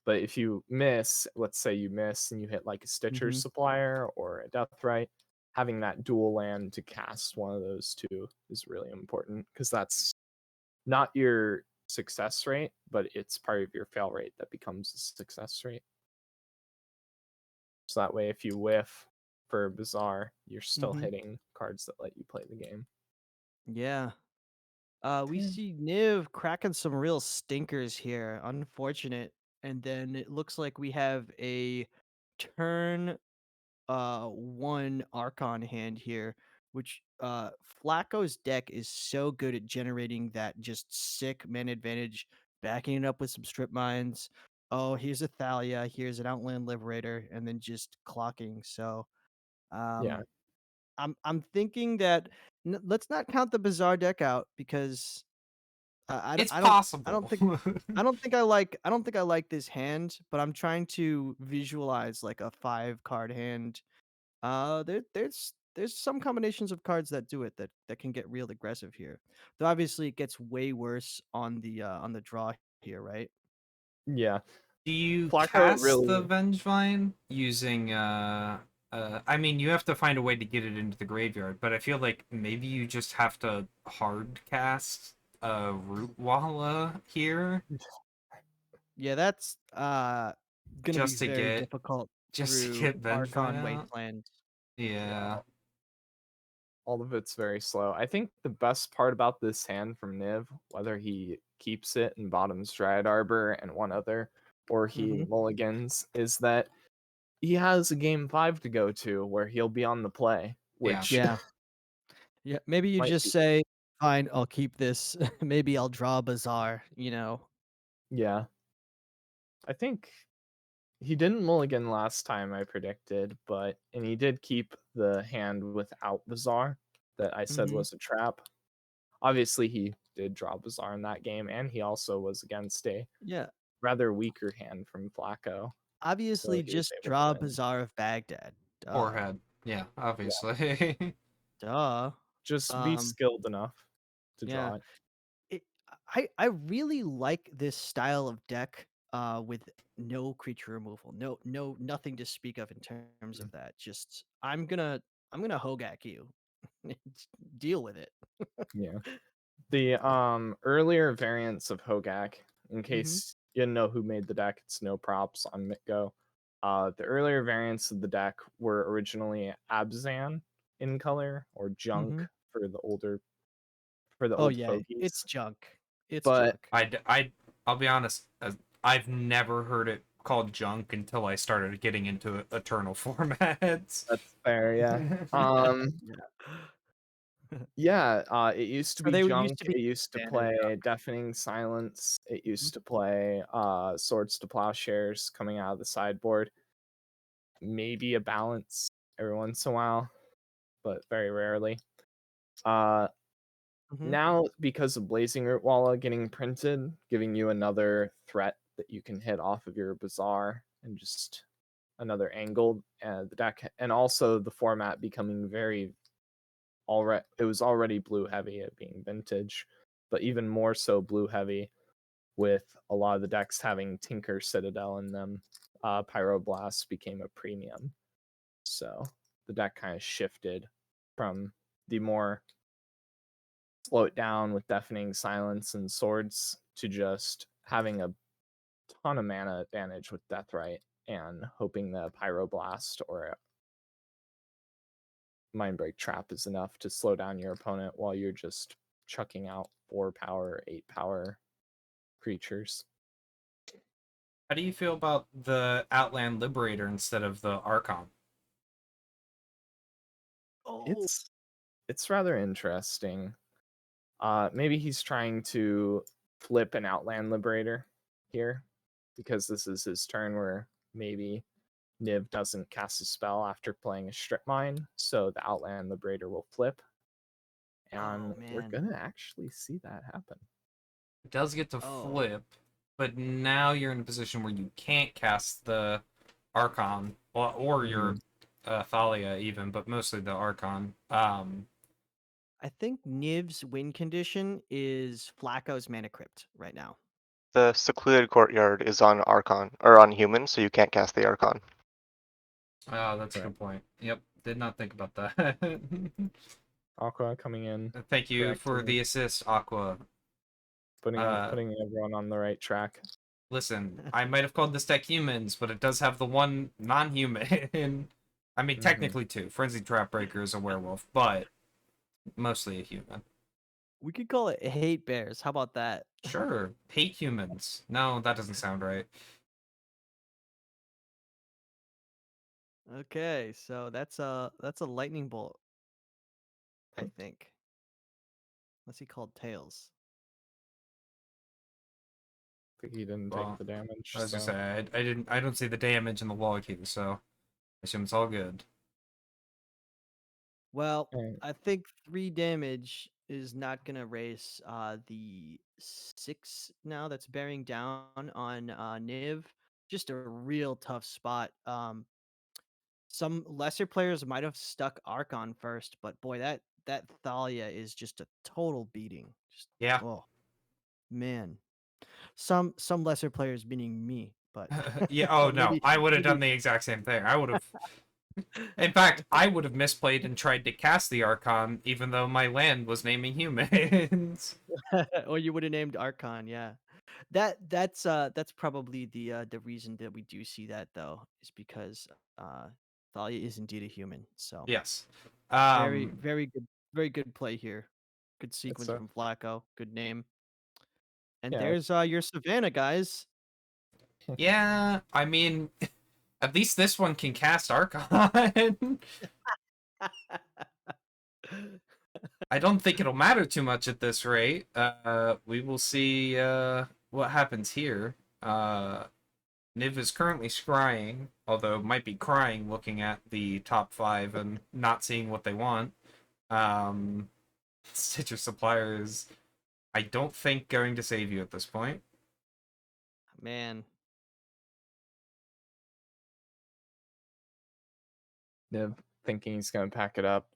But if you miss, let's say you miss and you hit like a Stitcher's Mhm. Supplier or a Deathrite, having that dual land to cast one of those two is really important because that's not your success rate, but it's part of your fail rate that becomes a success rate. So that way, if you whiff for Bazaar, you're still Mhm. hitting cards that let you play the game. Yeah. We Yeah. see Niv cracking some real stinkers here. Unfortunate. And then it looks like we have a turn one Archon hand here, which Flacco's deck is so good at generating that just sick mana advantage, backing it up with some strip mines. Oh, here's a Thalia, here's an Outland Liberator, and then just clocking. So Yeah, um I'm thinking that let's not count the Bazaar deck out because It's I don't I possible. don't think I don't think I like this hand, but I'm trying to visualize like a 5 card hand. There's some combinations of cards that do it that can get real aggressive here. Though obviously it gets way worse on the draw here, right? yeah. Do you Flacco cast the really, Vengevine using I mean you have to find a way to get it into the graveyard, but I feel like maybe you just have to hard cast Root Walla here Yeah, that's gonna be just to very get difficult just to through get Vengevine Archon out. Wasteland. yeah, Yeah. all of it's very slow. I think the best part about this hand from Niv, whether he keeps it and bottoms Dryad Arbor and one other, or he Hmm. mulligans, is that he has a game 5 to go to where he'll be on the play, Yeah. which Yeah. Yeah, maybe you might just be, say, "Fine, I'll keep this. Maybe I'll draw a Bazaar," yeah. I think he didn't mulligan last time I predicted, and he did keep the hand without Bazaar that I said Mhm. was a trap. Obviously, he did draw Bazaar in that game, and he also was against a Yeah. rather weaker hand from Flacco, so Obviously, he was just able to draw a win. Bazaar of Baghdad. Duh. Forehead. Yeah, Yeah, obviously. Duh. just be Um, skilled enough to yeah. draw it. It I really like this style of deck with no creature removal. Nothing to speak of in terms of that. Just I'm gonna Hogaak you. Deal with it. Yeah. The earlier variants of Hogaak, in Mhm. case you didn't know who made the deck, it's no props on Mitgo. The earlier variants of the deck were originally Abzan in color or Junk Mhm. for the Oh old yeah, it's fogies. junk. It's But junk. I'll be honest, I've never heard it called junk until I started getting into Eternal formats. that's fair, yeah. Um Yeah. yeah, it used to Or be they Junk, used to be it used to standard play junk. Deafening Silence, it Mhm. used to play Swords to Plowshares coming out of the sideboard. Maybe a balance every once in a while, but very rarely. Uh, Mhm. Now because of Blazing Root Walla getting printed, giving you another threat that you can hit off of your Bazaar and just another angle, the deck, and also the format becoming very already. It was already blue heavy, it being vintage, but even more so blue heavy with a lot of the decks having Tinker Citadel in them. Pyroblast became a premium. So the deck kind of shifted from the more slow it down with deafening silence and swords to just having a ton of mana advantage with Deathrite and hoping the Pyroblast or a Mindbreak Trap is enough to slow down your opponent while you're just chucking out 4 power, 8 power creatures. How do you feel about the Outland Liberator instead of the Archon? Oh. It's rather interesting. Maybe he's trying to flip an Outland Liberator here because this is his turn where maybe Niv doesn't cast a spell after playing a Strip Mine, so the Outland Liberator will flip. And we're man. gonna actually see that happen. It does get to Oh. flip, but now you're in a position where you can't cast the Archon or your Thalia even, but mostly the Archon. I think Niv's win condition is Flacco's Mana Crypt right now. The secluded courtyard is on Archon or on human, so you can't cast the Archon. Oh, that's a Right. good point. Yep, did not think about that. Aqua coming in, Thank you for correcting, the assist, Aqua. putting Uh, putting everyone on the right track. Listen, I might have called this deck humans, but it does have the one non-human. I mean, technically two. Frenzy Trapbreaker is a werewolf, but mostly a human. We could call it Hate Bears. How about that? Sure, hate humans. No, that doesn't sound right. Okay, so that's a lightning bolt, I think. What's he called? Tails. I think he didn't Well, take the damage. I was gonna So. say I don't see the damage in the log here, so I assume it's all good. Well, And I think 3 damage is not gonna raise the 6 now that's bearing down on Niv. Just a real tough spot. Some lesser players might have stuck Archon first, but boy, that Thalia is just a total beating. Just Yeah. oh man. Some lesser players meaning me, but Yeah. Oh no, maybe I would have done maybe the exact same thing. I would have. In fact, I would have misplayed and tried to cast the Archon, even though my land was naming humans. or you would have named Archon, yeah. That's probably the reason that we do see that though, is because uh Thalia is indeed a human. So Yes. very, Um. very good play here. Good it's sequence a from Flacco. Good name. And yeah. there's your Savannah, guys. Yeah. I mean, at least this one can cast Archon. I don't think it'll matter too much at this rate. We will see what happens here. Niv is currently scrying, although might be crying looking at the top 5 and not seeing what they want. Stitcher Supplier is, I don't think, going to save you at this point. Man. Niv thinking he's gonna pack it up,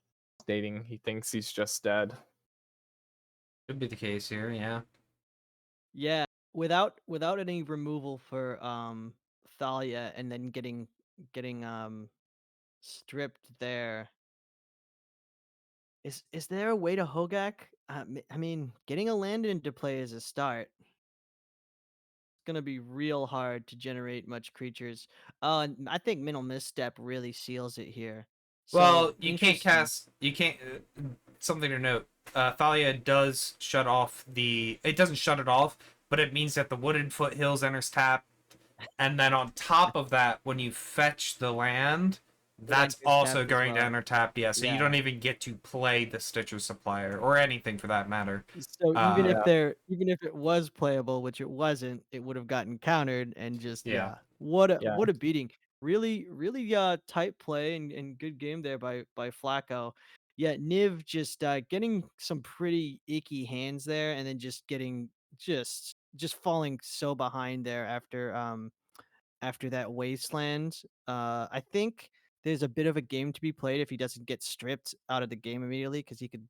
stating he thinks he's just dead. Could be the case here, yeah. Yeah. Without any removal for Thalia and then getting stripped there. Is there a way to Hogaak? I mean, getting a land into play is a start. It's gonna be real hard to generate much creatures. Oh, and I think Mental Misstep really seals it here. So Well, you can't interesting. cast. You can't. Something to note. Thalia does shut off the. It doesn't shut it off, but it means that the Wooded Foothills enters tap, and then on top of that, when you fetch the land, It that's enters also tapped as going to well. enter tap. Yeah, so you Yeah. don't even get to play the Stitcher Supplier or anything for that matter. So even if Uh, Yeah. even if it was playable, which it wasn't, it would have gotten countered and just yeah. yeah. What a Yeah. what a beating. Really tight play and good game there by Flacco. Yeah, Niv just getting some pretty icky hands there and then just getting just falling so behind there after that wasteland. I think there's a bit of a game to be played if he doesn't get stripped out of the game immediately because he could,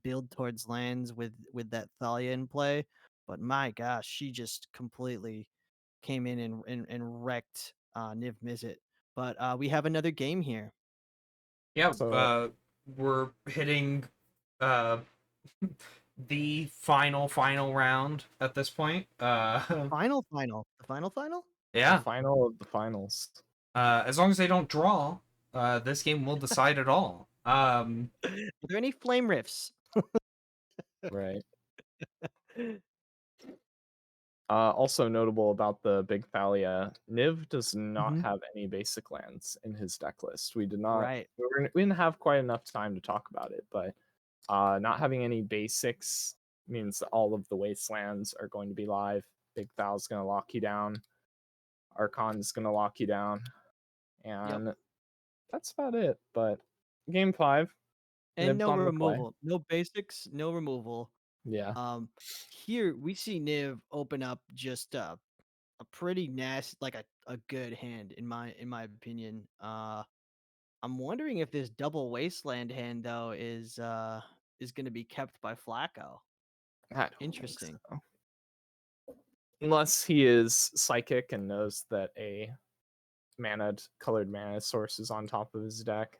build towards lands with that Thalia in play. But my gosh, she just completely came in and wrecked Niv Mizzet. But we have another game here. Yeah, So we're hitting uh, the final round at this point. The final. the Yeah. final of the finals. As long as they don't draw, this game will decide it all. Are there any flame rifts? Right. Also notable about the Big Thalia, Niv does not Hmm. have any basic lands in his deck list. We did not. Right. We didn't have quite enough time to talk about it, but not having any basics means that all of the wastelands are going to be live. Big Thal's going to lock you down. Archon is going to lock you down, Yep. and that's about it. But game 5, And Nibs no on the play. removal. No basics, no removal. Yeah. Here we see Niv open up just a pretty nasty, like a good hand in my opinion. I'm wondering if this double wasteland hand though is going to be kept by Flacco. I don't think Interesting. so. Unless he is psychic and knows that a colored mana source is on top of his deck.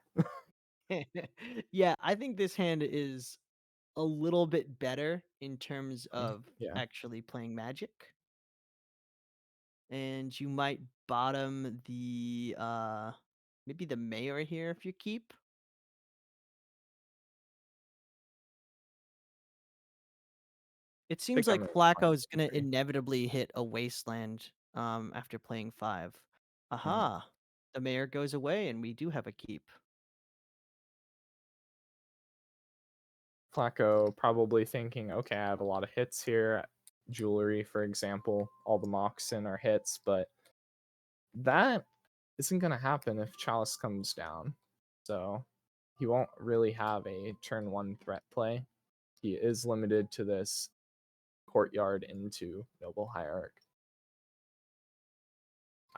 Yeah, I think this hand is a little bit better in terms of Yeah. actually playing Magic. And you might bottom the maybe the mayor here if you keep. It seems I'm like inclined Flacco is to gonna agree. inevitably hit a wasteland after playing 5. Aha. The mayor goes away and we do have a keep. Flacco probably thinking, okay, I have a lot of hits here. Jewelry, for example, all the Moxen are hits, but that isn't going to happen if Chalice comes down. So he won't really have a turn 1 threat play. He is limited to this courtyard into Noble Hierarch.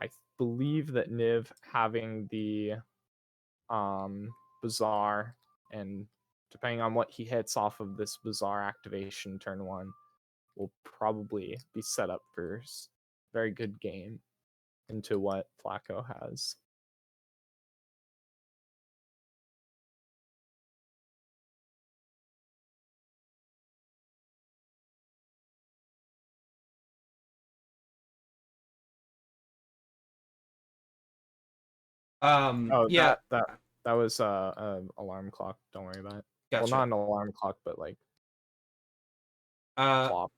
I believe that Niv having the Bazaar, and depending on what he hits off of this Bazaar activation turn 1, will probably be set up for very good game into what Flacco has. Oh, Yeah. that was a alarm clock. Don't worry about it. Gotcha. Well, not an alarm clock, but like clock.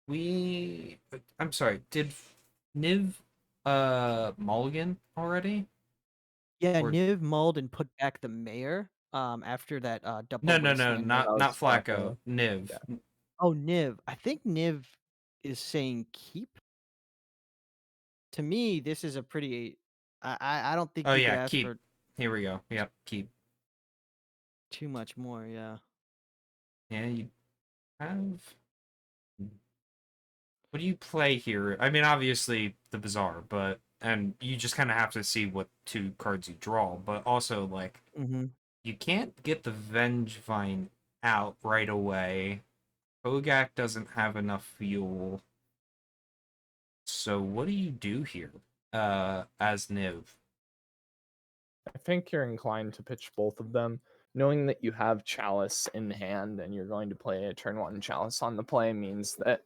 I'm sorry. Did Niv mulligan already? Yeah, Or- Niv mulled and put back the mayor after that double No, wasteland. not That was Flacco. Flacco. Niv. Yeah. Oh, Niv. I think Niv is saying keep. To me, this is a pretty. I don't think Oh you could yeah, ask keep. for Here we go. Yep, keep. too much more. Yeah. Yeah, you have. What do you play here? I mean, obviously the Bazaar, but and you just kind of have to see what 2 cards you draw. But also, like, Mm-hmm. you can't get the Vengevine out right away. Hogaak doesn't have enough fuel. So what do you do here, as Niv? I think you're inclined to pitch both of them, knowing that you have Chalice in hand and you're going to play a turn 1 Chalice on the play means that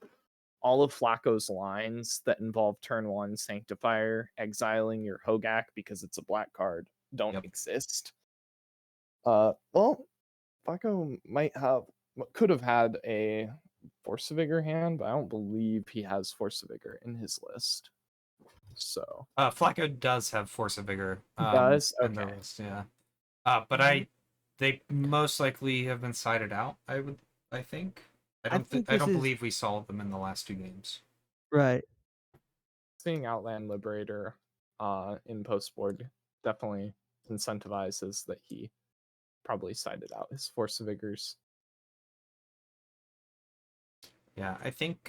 all of Flacco's lines that involve turn 1 Sanctifier, exiling your Hogaak because it's a black card, don't exist. Well, Flacco could have had a Force of Vigor hand, but I don't believe he has Force of Vigor in his list. So Flacco does have Force of Vigor. does in the okay. list, yeah. But they most likely have been sided out. I think. I don't believe we saw them in the last 2 games. Right. Seeing Outland Liberator in post board definitely incentivizes that he probably sided out his Force of Vigors. Yeah, I think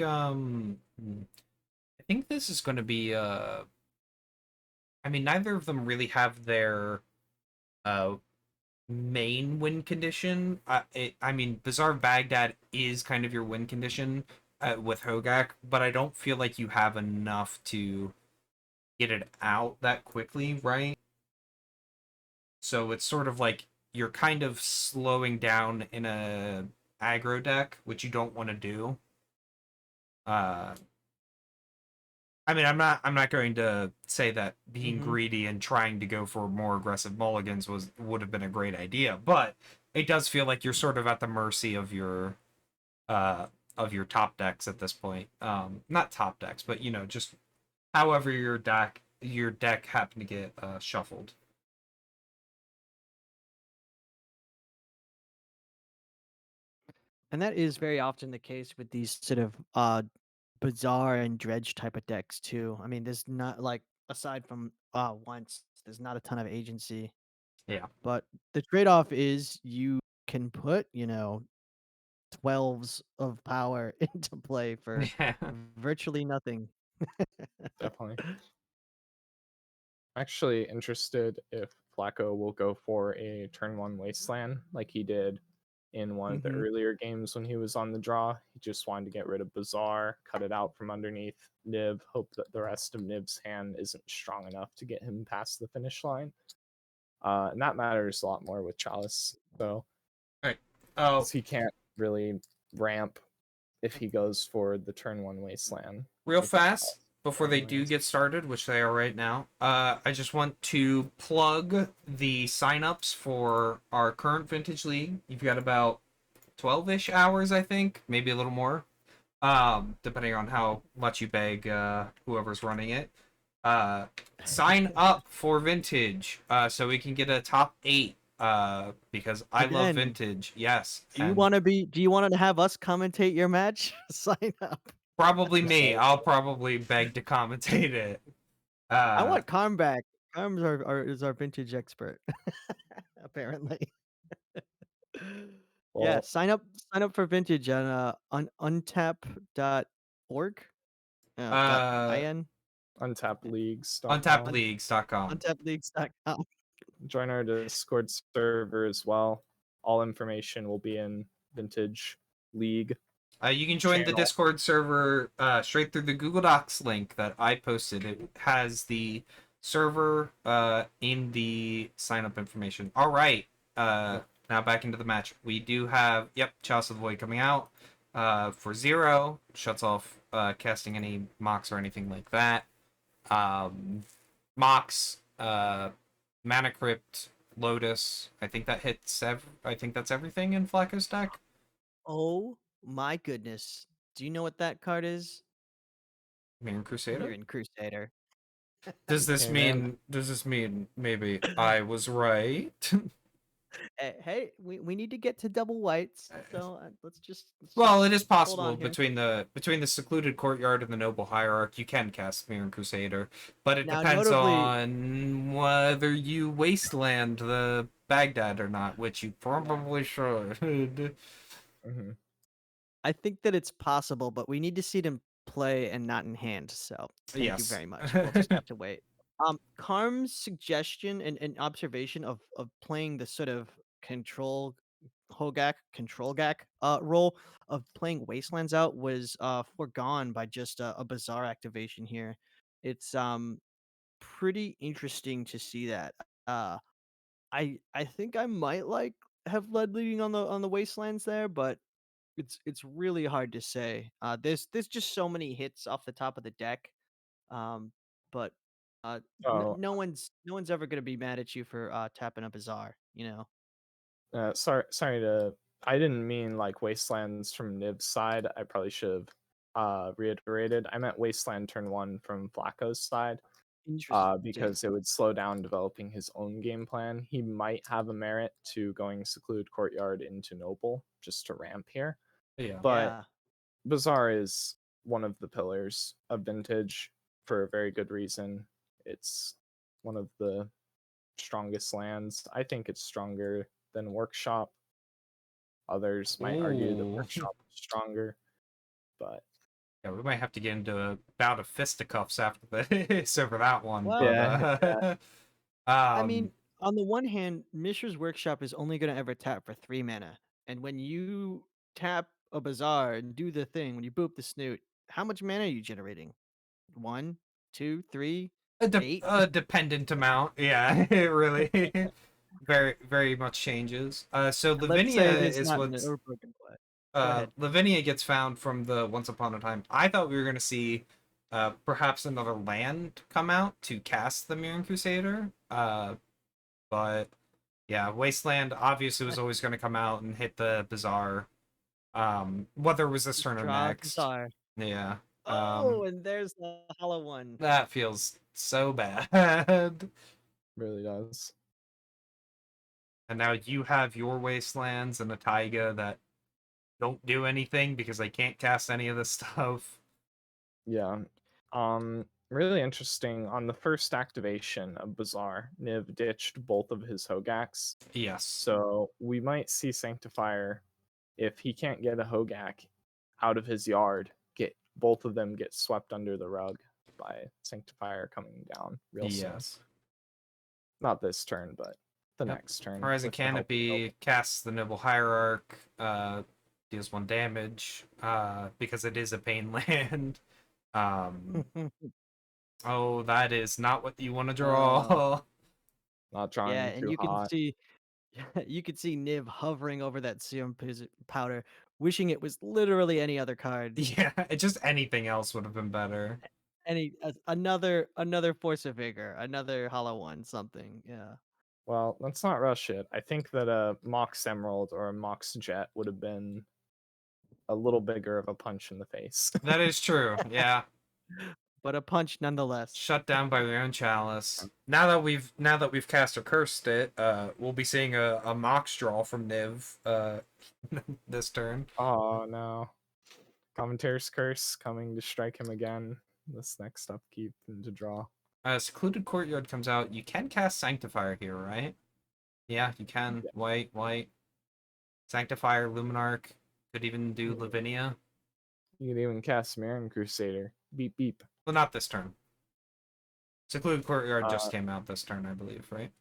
this is going to be I mean, neither of them really have their main win condition. I mean, Bazaar of Baghdad is kind of your win condition with Hogaak, but I don't feel like you have enough to get it out that quickly, right? So it's sort of like you're kind of slowing down in a aggro deck, which you don't want to do. I mean, I'm not going to say that being greedy and trying to go for more aggressive mulligans would have been a great idea, but it does feel like you're sort of at the mercy of your top decks at this point. Not top decks, but just however your deck happened to get shuffled. And that is very often the case with these sort of Bazaar and Dredge type of decks too. I mean, there's not like aside from once, there's not a ton of agency. Yeah. But the trade-off is you can put 12s of power into play for Yeah. virtually nothing. Definitely. Actually interested if Flacco will go for a turn one wasteland like he did in one of the Mhm. earlier games when he was on the draw. He just wanted to get rid of Bazaar, cut it out from underneath Niv, hope that the rest of Niv's hand isn't strong enough to get him past the finish line. And that matters a lot more with Chalice, though, Right. Oh, because he can't really ramp if he goes for the turn one wasteland. real with fast before they Chalice. do get started, which they are right now. I just want to plug the signups for our current vintage league. You've got about 12-ish hours, I think, maybe a little more, depending on how much you beg whoever's running it. Sign up for vintage so we can get a top 8 because I love Again, vintage. Yes. do you And want to be? Do you want to have us commentate your match? Sign up. probably me. I'll probably beg to commentate it. I want Carm back. Carm's is our vintage expert, apparently. Yeah, Well, sign up for vintage on untap.org. uh, .in untappedleagues.com. untappedleagues.com. untapleagues.com. Join our Discord server as well. All information will be in Vintage League. You can join the Channel. Discord server straight through the Google Docs link that I posted. It has the server in the sign up information. All right. Now back into the match. We do have, Chalice of the Void coming out for 0. Shuts off casting any mocks or anything like that. Mocks, Mana Crypt, Lotus. I think that hits. I think that's everything in Flacco's deck. Oh my goodness. Do you know what that card is? Mirror Crusader. Mirren Crusader. Does this Okay, mean? man. Does this mean maybe I was right? Hey, we need to get to double whites, so let's Well, it is hold possible on here. between the secluded courtyard and the noble hierarch, you can cast Mirror Crusader, but it Now, depends notably, on whether you wasteland the Baghdad or not, which you probably should. Mhm. I think that it's possible, but we need to see them play and not in hand. So thank you Yes. very much. We'll just have to wait. Karm's suggestion and observation of playing the sort of control Hogaak control gack role of playing Wastelands out was foregone by just a bizarre activation here. It's pretty interesting to see that. Uh I think I might have led leading on the Wastelands there, but it's really hard to say. There's just so many hits off the top of the deck. Um, but Oh, no one's ever gonna be mad at you for tapping a Bazaar. sorry to. I didn't mean like Wastelands from Nib's side. I probably should have reiterated. I meant Wasteland turn 1 from Flacco's side. Interesting. Because it would slow down developing his own game plan. He might have a merit to going Secluded Courtyard into Noble just to ramp here. Yeah. But Yeah. Bazaar is one of the pillars of Vintage for a very good reason. It's one of the strongest lands. I think it's stronger than Workshop. Others might argue that Ooh. Workshop is stronger, but Yeah, we might have to get into a bout of fisticuffs after this over that one. Well, but, I mean, on the one hand, Mishra's Workshop is only gonna ever tap for 3 mana, and when you tap a Bazaar and do the thing, when you boop the snoot, how much mana are you generating? 1, 2, 3, 8? a dependent amount. Yeah, it really very very much changes. So And let's say Lavinia it's is not an what's broken play. Go ahead. Lavinia gets found from the Once Upon a Time. I thought we were gonna see perhaps another land come out to cast the Mirren Crusader. But yeah, Wasteland obviously was always gonna come out and hit the Bazaar. Whether it was this Just turn or draw a next. Bazaar. Yeah. Oh, and there's the hollow one. That feels so bad. really does. And now you have your Wastelands and a Taiga that don't do anything because they can't cast any of this stuff. Yeah. really interesting. On the first activation of Bazaar, Niv ditched both of his Hogaaks. Yes. So we might see Sanctifier, if he can't get a Hogaak out of his yard, get both of them get swept under the rug by Sanctifier coming down real soon. Yes. Not this turn, but the Yep. next turn. Horizon with the help of Canopy casts the Noble Hierarch, deals 1 damage, because it is a pain land. Oh, that is not what you want to draw. Not drawing Yeah, and too you can hot. see you could see Niv hovering over that serum powder, wishing it was literally any other card. Yeah, just anything else would have been better. Another Force of Vigor, another Hollow One, something. Yeah. Well, let's not rush it. I think that a Mox Emerald or a Mox Jet would have been a little bigger of a punch in the face. That is true. Yeah. But a punch nonetheless. Shut down by your own chalice. Now that we've cast or cursed it, we'll be seeing a Mox draw from Niv this turn. Oh no. Commentator's Curse coming to strike him again. This next upkeep and to draw. Secluded Courtyard comes out. You can cast Sanctifier here, right? Yeah, you can. Yeah. White. Sanctifier, Luminarch. Could even do Lavinia. You can even cast Marin Crusader. Beep beep. Well, not this turn. Secluded Courtyard just Uh, came out this turn, I believe, right?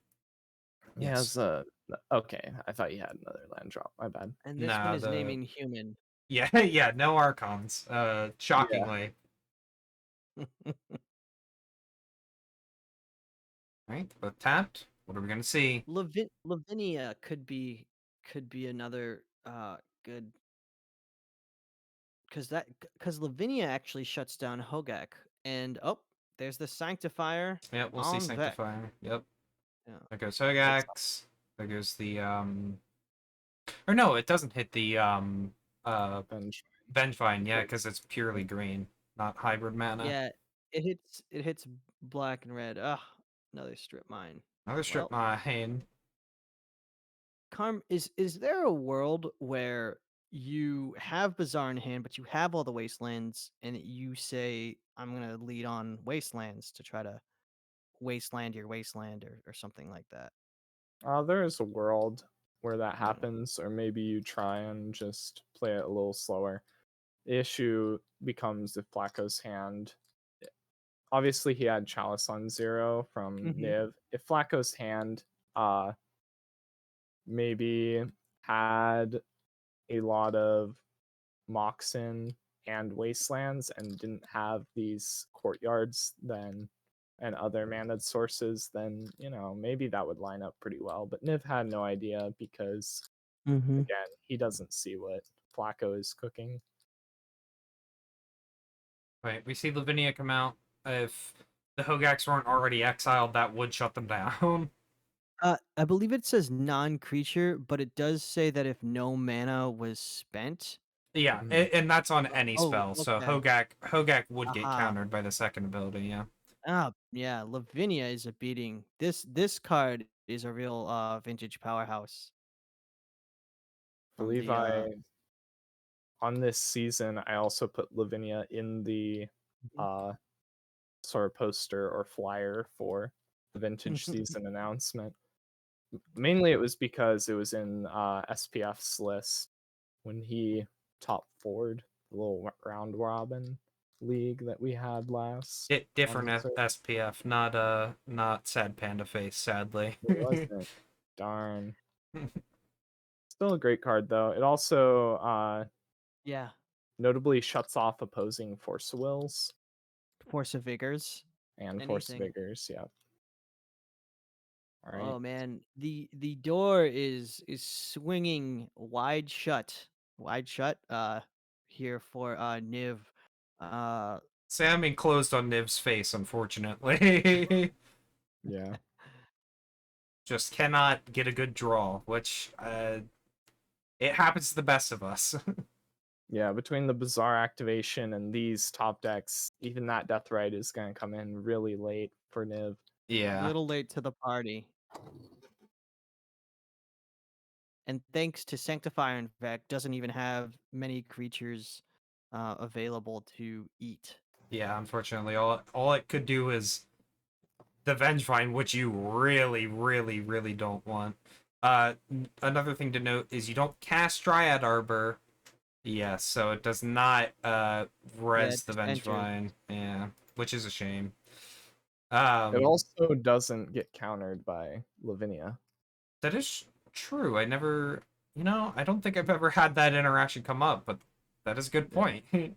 He has a okay. I thought you had another land drop. My bad. And this Nah, one is the- naming human. Yeah, yeah, no Archons. Shockingly. Right, both tapped. What are we gonna see? Lavinia could be another good, because Lavinia actually shuts down Hogaak, and there's the Sanctifier. Yeah, we'll see on Vec. Sanctifier. Yep. Yeah. There goes Hogaak's. There goes the or no, it doesn't hit the Bench. Vengevine, yeah, because it's purely green, not hybrid mana. Yeah, it hits black and red. Ugh, another strip mine. Another strip mine. Carm, is there a world where you have Bazaar in hand, but you have all the wastelands, and you say, I'm gonna lead on wastelands to try to wasteland your wasteland or something like that? There is a world where that happens, or maybe you try and just play it a little slower. The issue becomes if Flacco's hand. Obviously, he had Chalice on 0 from Niv. If Flacco's hand maybe had a lot of Moxen and Wastelands and didn't have these courtyards then and other mana sources, then maybe that would line up pretty well. But Niv had no idea because again, he doesn't see what Flacco is cooking. Right, we see Lavinia come out. If the Hogaaks weren't already exiled, that would shut them down. I believe it says non-creature, but it does say that if no mana was spent. Yeah, and that's on any spell. So okay. Hogaak would get countered by the second ability. Yeah. Yeah, Lavinia is a beating. This card is a real vintage powerhouse. I believe on this season I also put Lavinia in the sort of poster or flyer for the vintage season announcement. Mainly it was because it was in SPF's list when he top forward the little round robin league that we had last. Different SPF, not Sad Panda Face, sadly. It wasn't. Darn. Still a great card though. It also notably shuts off opposing Force of Wills. Force of Vigors. And Force of Vigors, yeah. All right. Oh man, the door is swinging wide shut. Here for Niv. Sam enclosed on Niv's face, unfortunately. Yeah. Just cannot get a good draw, which it happens to the best of us. Yeah, between the Bazaar activation and these top decks, even that Deathrite is going to come in really late for Niv. Yeah. A little late to the party. And thanks to Sanctifier, in fact, doesn't even have many creatures available to eat. Yeah, unfortunately, all it could do is the Vengevine, which you really, really, really don't want. Another thing to note is you don't cast Dryad Arbor. Yes, so it does not Yeah, res the just enter. Vengevine. Yeah, which is a shame. It also doesn't get countered by Lavinia. That is true. I never, I don't think I've ever had that interaction come up, but that is a good Yeah. point.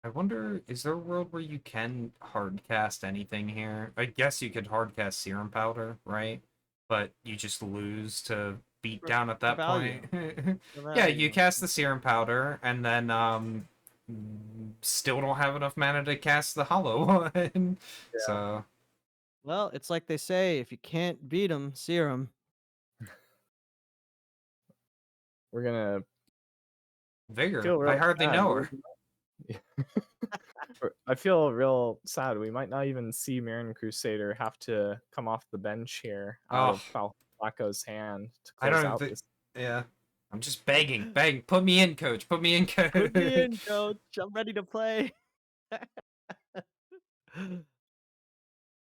I wonder, is there a world where you can hardcast anything here? I guess you could hardcast Serum Powder, right? But you just lose to beat For, down at for that point. value. For Yeah, you value. cast the Serum Powder, and then still don't have enough mana to cast the Hollow one. So Well, it's like they say, if you can't beat them, serum. We're gonna Vigor. feel I real hardly sad. know her. I feel real sad. We might not even see Mirren Crusader have to come off the bench here out Oh, of Flacco's hand to I close don't even out think. this. Yeah, I'm just begging. Put me in, coach. Put me in, coach. Put me in, coach. I'm ready to play.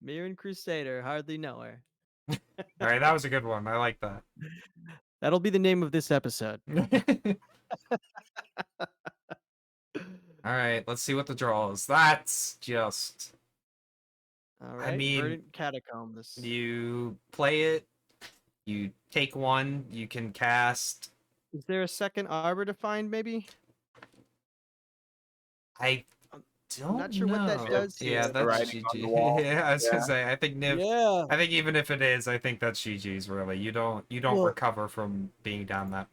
Mirren Crusader, hardly know her. All right, that was a good one. I like that. That'll be the name of this episode. All right, let's see what the draw is. That's just. All I right, mean, Verdant Catacombs. you play it, you take one, you can cast. Is there a second arbor to find, maybe? I I'm don't not sure what that know. does Yeah, here. The that's writing on the GG. wall. Yeah, I was gonna Yeah. say. I think Niv. Yeah. I think even if it is, I think that's GG's. Really, you don't Well, recover from being down that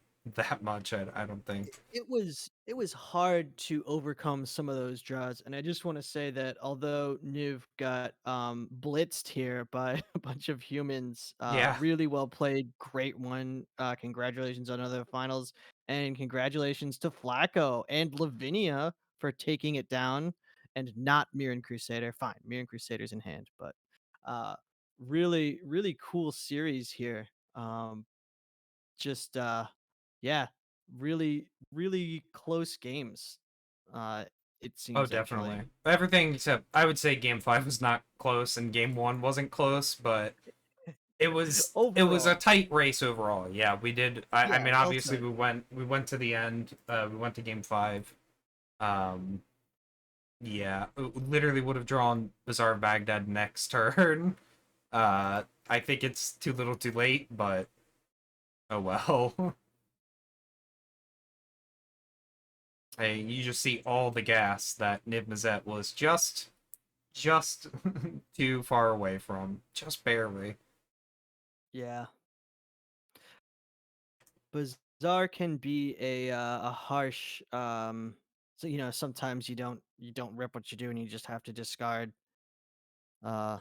much. I don't think. it was hard to overcome some of those draws, and I just want to say that although Niv got blitzed here by a bunch of humans, Yeah. really well played, great one. Congratulations on other finals, and congratulations to Flacco and Lavinia for taking it down, and not Mirren Crusader. Fine, Mirren Crusader's in hand, but really really cool series here. Just yeah, really really close games, uh it Oh, seems definitely. actually. Everything except I would say game 5 was not close and game 1 wasn't close, but it was a Overall, tight race overall. Yeah, we did I yeah, mean well obviously tight. we went to the end. We went to game 5. Um yeah, literally would have drawn Bazaar of Baghdad next turn. I think it's too little, too late, but oh well. Hey, you just see all the gas that Niv Mizzet was just too far away from, just barely. Yeah, Bazaar can be a harsh, so sometimes you don't rip what you do and you just have to discard. uh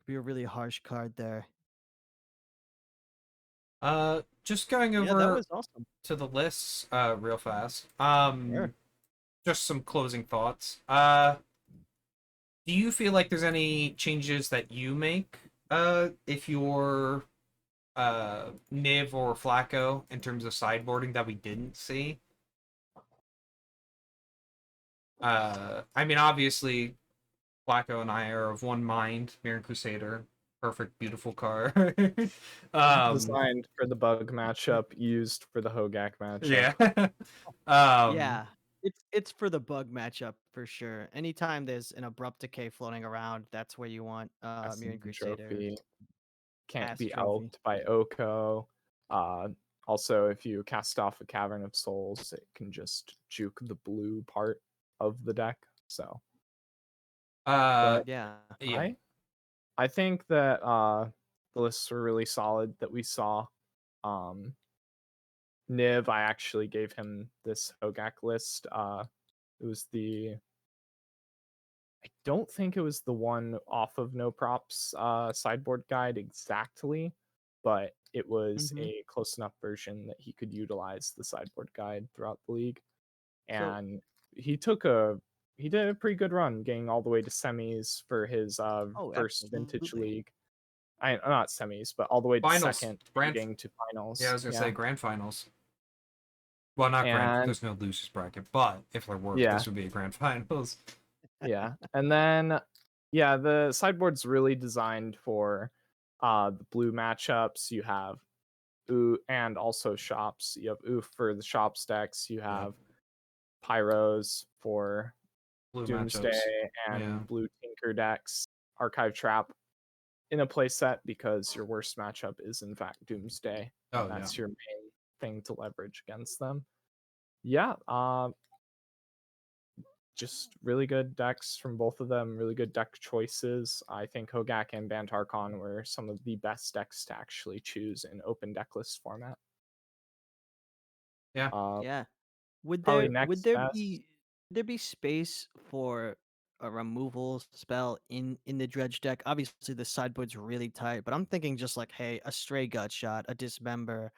be a really harsh card there. Just going Yeah, that over was awesome. to the lists, real fast. Sure. Just some closing thoughts. Do you feel like there's any changes that you make, if you're, Niv or Flacco in terms of sideboarding that we didn't see? I mean, obviously, Flacco and I are of one mind. Mirror Crusader, perfect, beautiful car. um, Designed for the bug matchup, used for the Hogaak matchup. yeah. um, Yeah, it's for the bug matchup for sure. Anytime there's an abrupt decay floating around, that's where you want Mirren Ascendant Crusader Trophy can't as be trophy. outed by Oko. Uh, Also, if you cast off a Cavern of Souls, it can just juke the blue part of the deck. So, uh, but Yeah. yeah. I think that the lists were really solid that we saw. Um, Niv, I actually gave him this Hogaak list. It was I don't think it was the one off of No Props sideboard guide exactly, but it was Hmm. a close enough version that he could utilize the sideboard guide throughout the league. So And he did a pretty good run, getting all the way to semis for his first vintage absolutely. league. not semis, but all the way to Finals. second, Grand- getting to finals. Yeah, I was gonna say grand finals. Well, not grand. And- There's no losers bracket, but if there were, Yeah. this would be a grand finals. Yeah, and then the sideboard's really designed for the blue matchups. You have and also shops. You have Oof for the shops decks. You have Pyros for Blue Doomsday matchups. and Yeah. blue Tinker decks. Archive Trap in a playset because your worst matchup is in fact Doomsday. Oh, And that's your main thing to leverage against them. Yeah, just really good decks from both of them, really good deck choices. I think Hogaak and Bant Archon were some of the best decks to actually choose in open deck list format. Yeah. Yeah. Would probably there next best. would there be space for a removal spell in the dredge deck? Obviously the sideboard's really tight, but I'm thinking just like, hey, a stray gut shot, a dismember,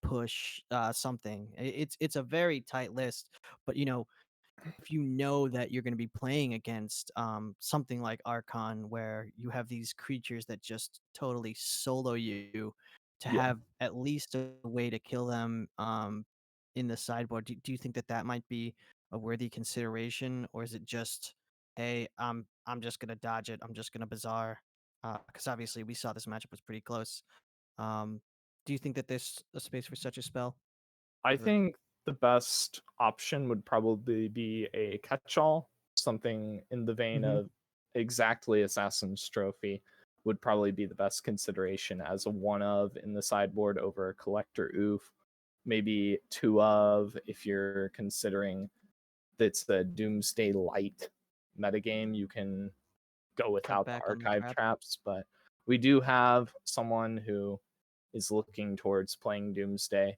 push, something. It's a very tight list, but if you know that you're going to be playing against something like Archon, where you have these creatures that just totally solo you, to Yeah. have at least a way to kill them in the sideboard, do you think that that might be a worthy consideration, or is it just, hey, I'm just going to dodge it, I'm just going to Bazaar? Because obviously we saw this matchup was pretty close. Do you think that there's a space for such a spell? I think the best option would probably be a catch-all, something in the vein Mhm. of exactly Assassin's Trophy would probably be the best consideration as a one of in the sideboard over a collector oof. Maybe two of if you're considering that's the Doomsday Light metagame, you can go without the back on the archive trap. traps, but we do have someone who is looking towards playing Doomsday.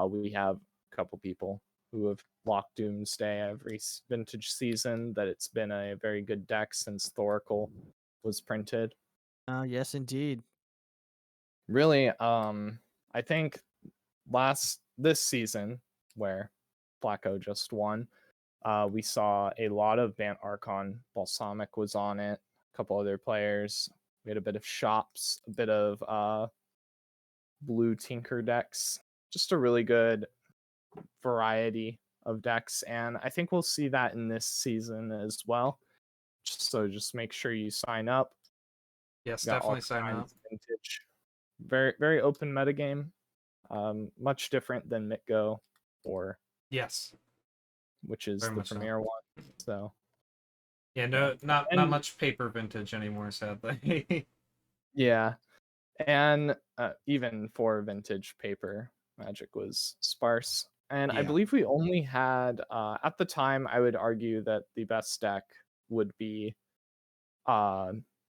We have a couple people who have locked Doomsday every vintage season, that it's been a very good deck since Thoracle was printed. Yes, indeed. Really, I think this season where Flacco just won, we saw a lot of Bant Archon. Balsamic was on it, a couple other players. We had a bit of shops, a bit of blue Tinker decks. Just a really good variety of decks, and I think we'll see that in this season as well. Just make sure you sign up. Yes, Got all definitely sign up. kinds of vintage. Very very open metagame. Much different than Mitgo, or Yes. which is Very the much so. premier one. So Yeah, no, not And- much paper vintage anymore, sadly. yeah, and even for vintage paper, Magic was sparse. And I Yeah. believe we only had at the time, I would argue that the best deck would be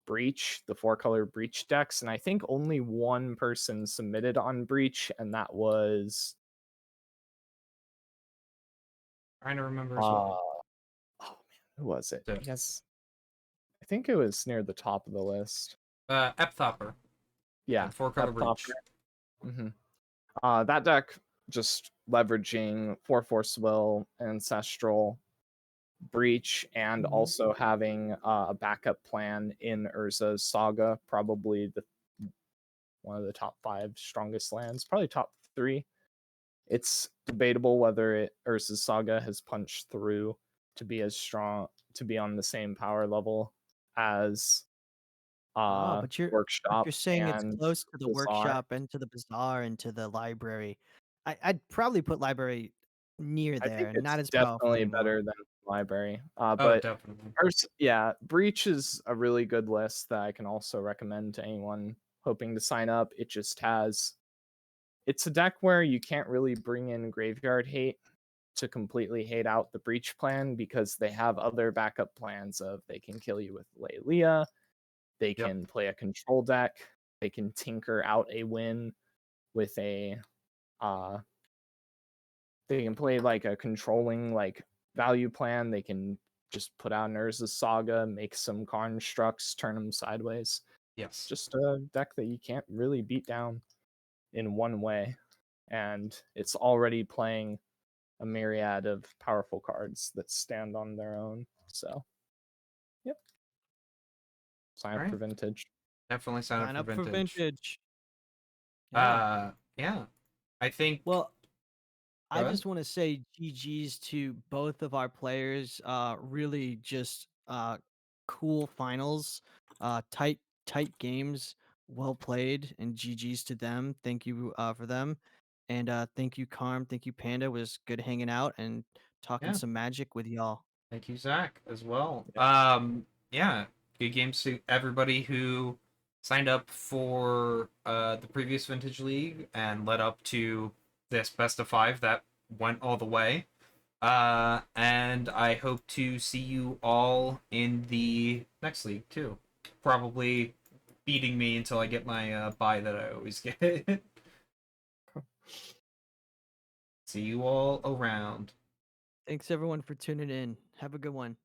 Breach, the 4-color Breach decks, and I think only one person submitted on Breach, and that was Trying to remember as well. oh man, who was it? Yeah. Yes, I think it was near the top of the list. Epthopper. Yeah, 4-color breach. Mm-hmm. That deck just leveraging 4-Force Will, Ancestral, Breach, and also having a backup plan in Urza's Saga, probably one of the top 5 strongest lands, probably top 3. It's debatable whether Urza's Saga has punched through to be as strong, to be on the same power level as But Workshop you're saying it's and close to the Bazaar. workshop and to the bazaar and to the library. I'd probably put library near I there, think not it's as powerful definitely anymore. better than Library. Oh, But definitely. Breach is a really good list that I can also recommend to anyone hoping to sign up. It's a deck where you can't really bring in Graveyard Hate to completely hate out the Breach plan, because they have other backup plans of they can kill you with Lelia, they can play a control deck, they can tinker out a win with a they can play like a controlling like value plan. They can just put out an Urza's Saga, make some constructs, turn them sideways. Yes. Just a deck that you can't really beat down in one way, and it's already playing a myriad of powerful cards that stand on their own. So, yep. Sign up for vintage. Definitely Sign up for vintage. Yeah. I think. Well, Go I ahead. just want to say GG's to both of our players. Really just cool finals. Tight games. Well played, and GG's to them. Thank you for them. And thank you, Carm. Thank you, Panda. It was good hanging out and talking Yeah. some magic with y'all. Thank you, Zach, as well. Yeah, good games to everybody who signed up for the previous Vintage League and led up to this best of 5 that went all the way. And I hope to see you all in the next league too. Probably beating me until I get my bye that I always get. See you all around. Thanks everyone for tuning in. Have a good one.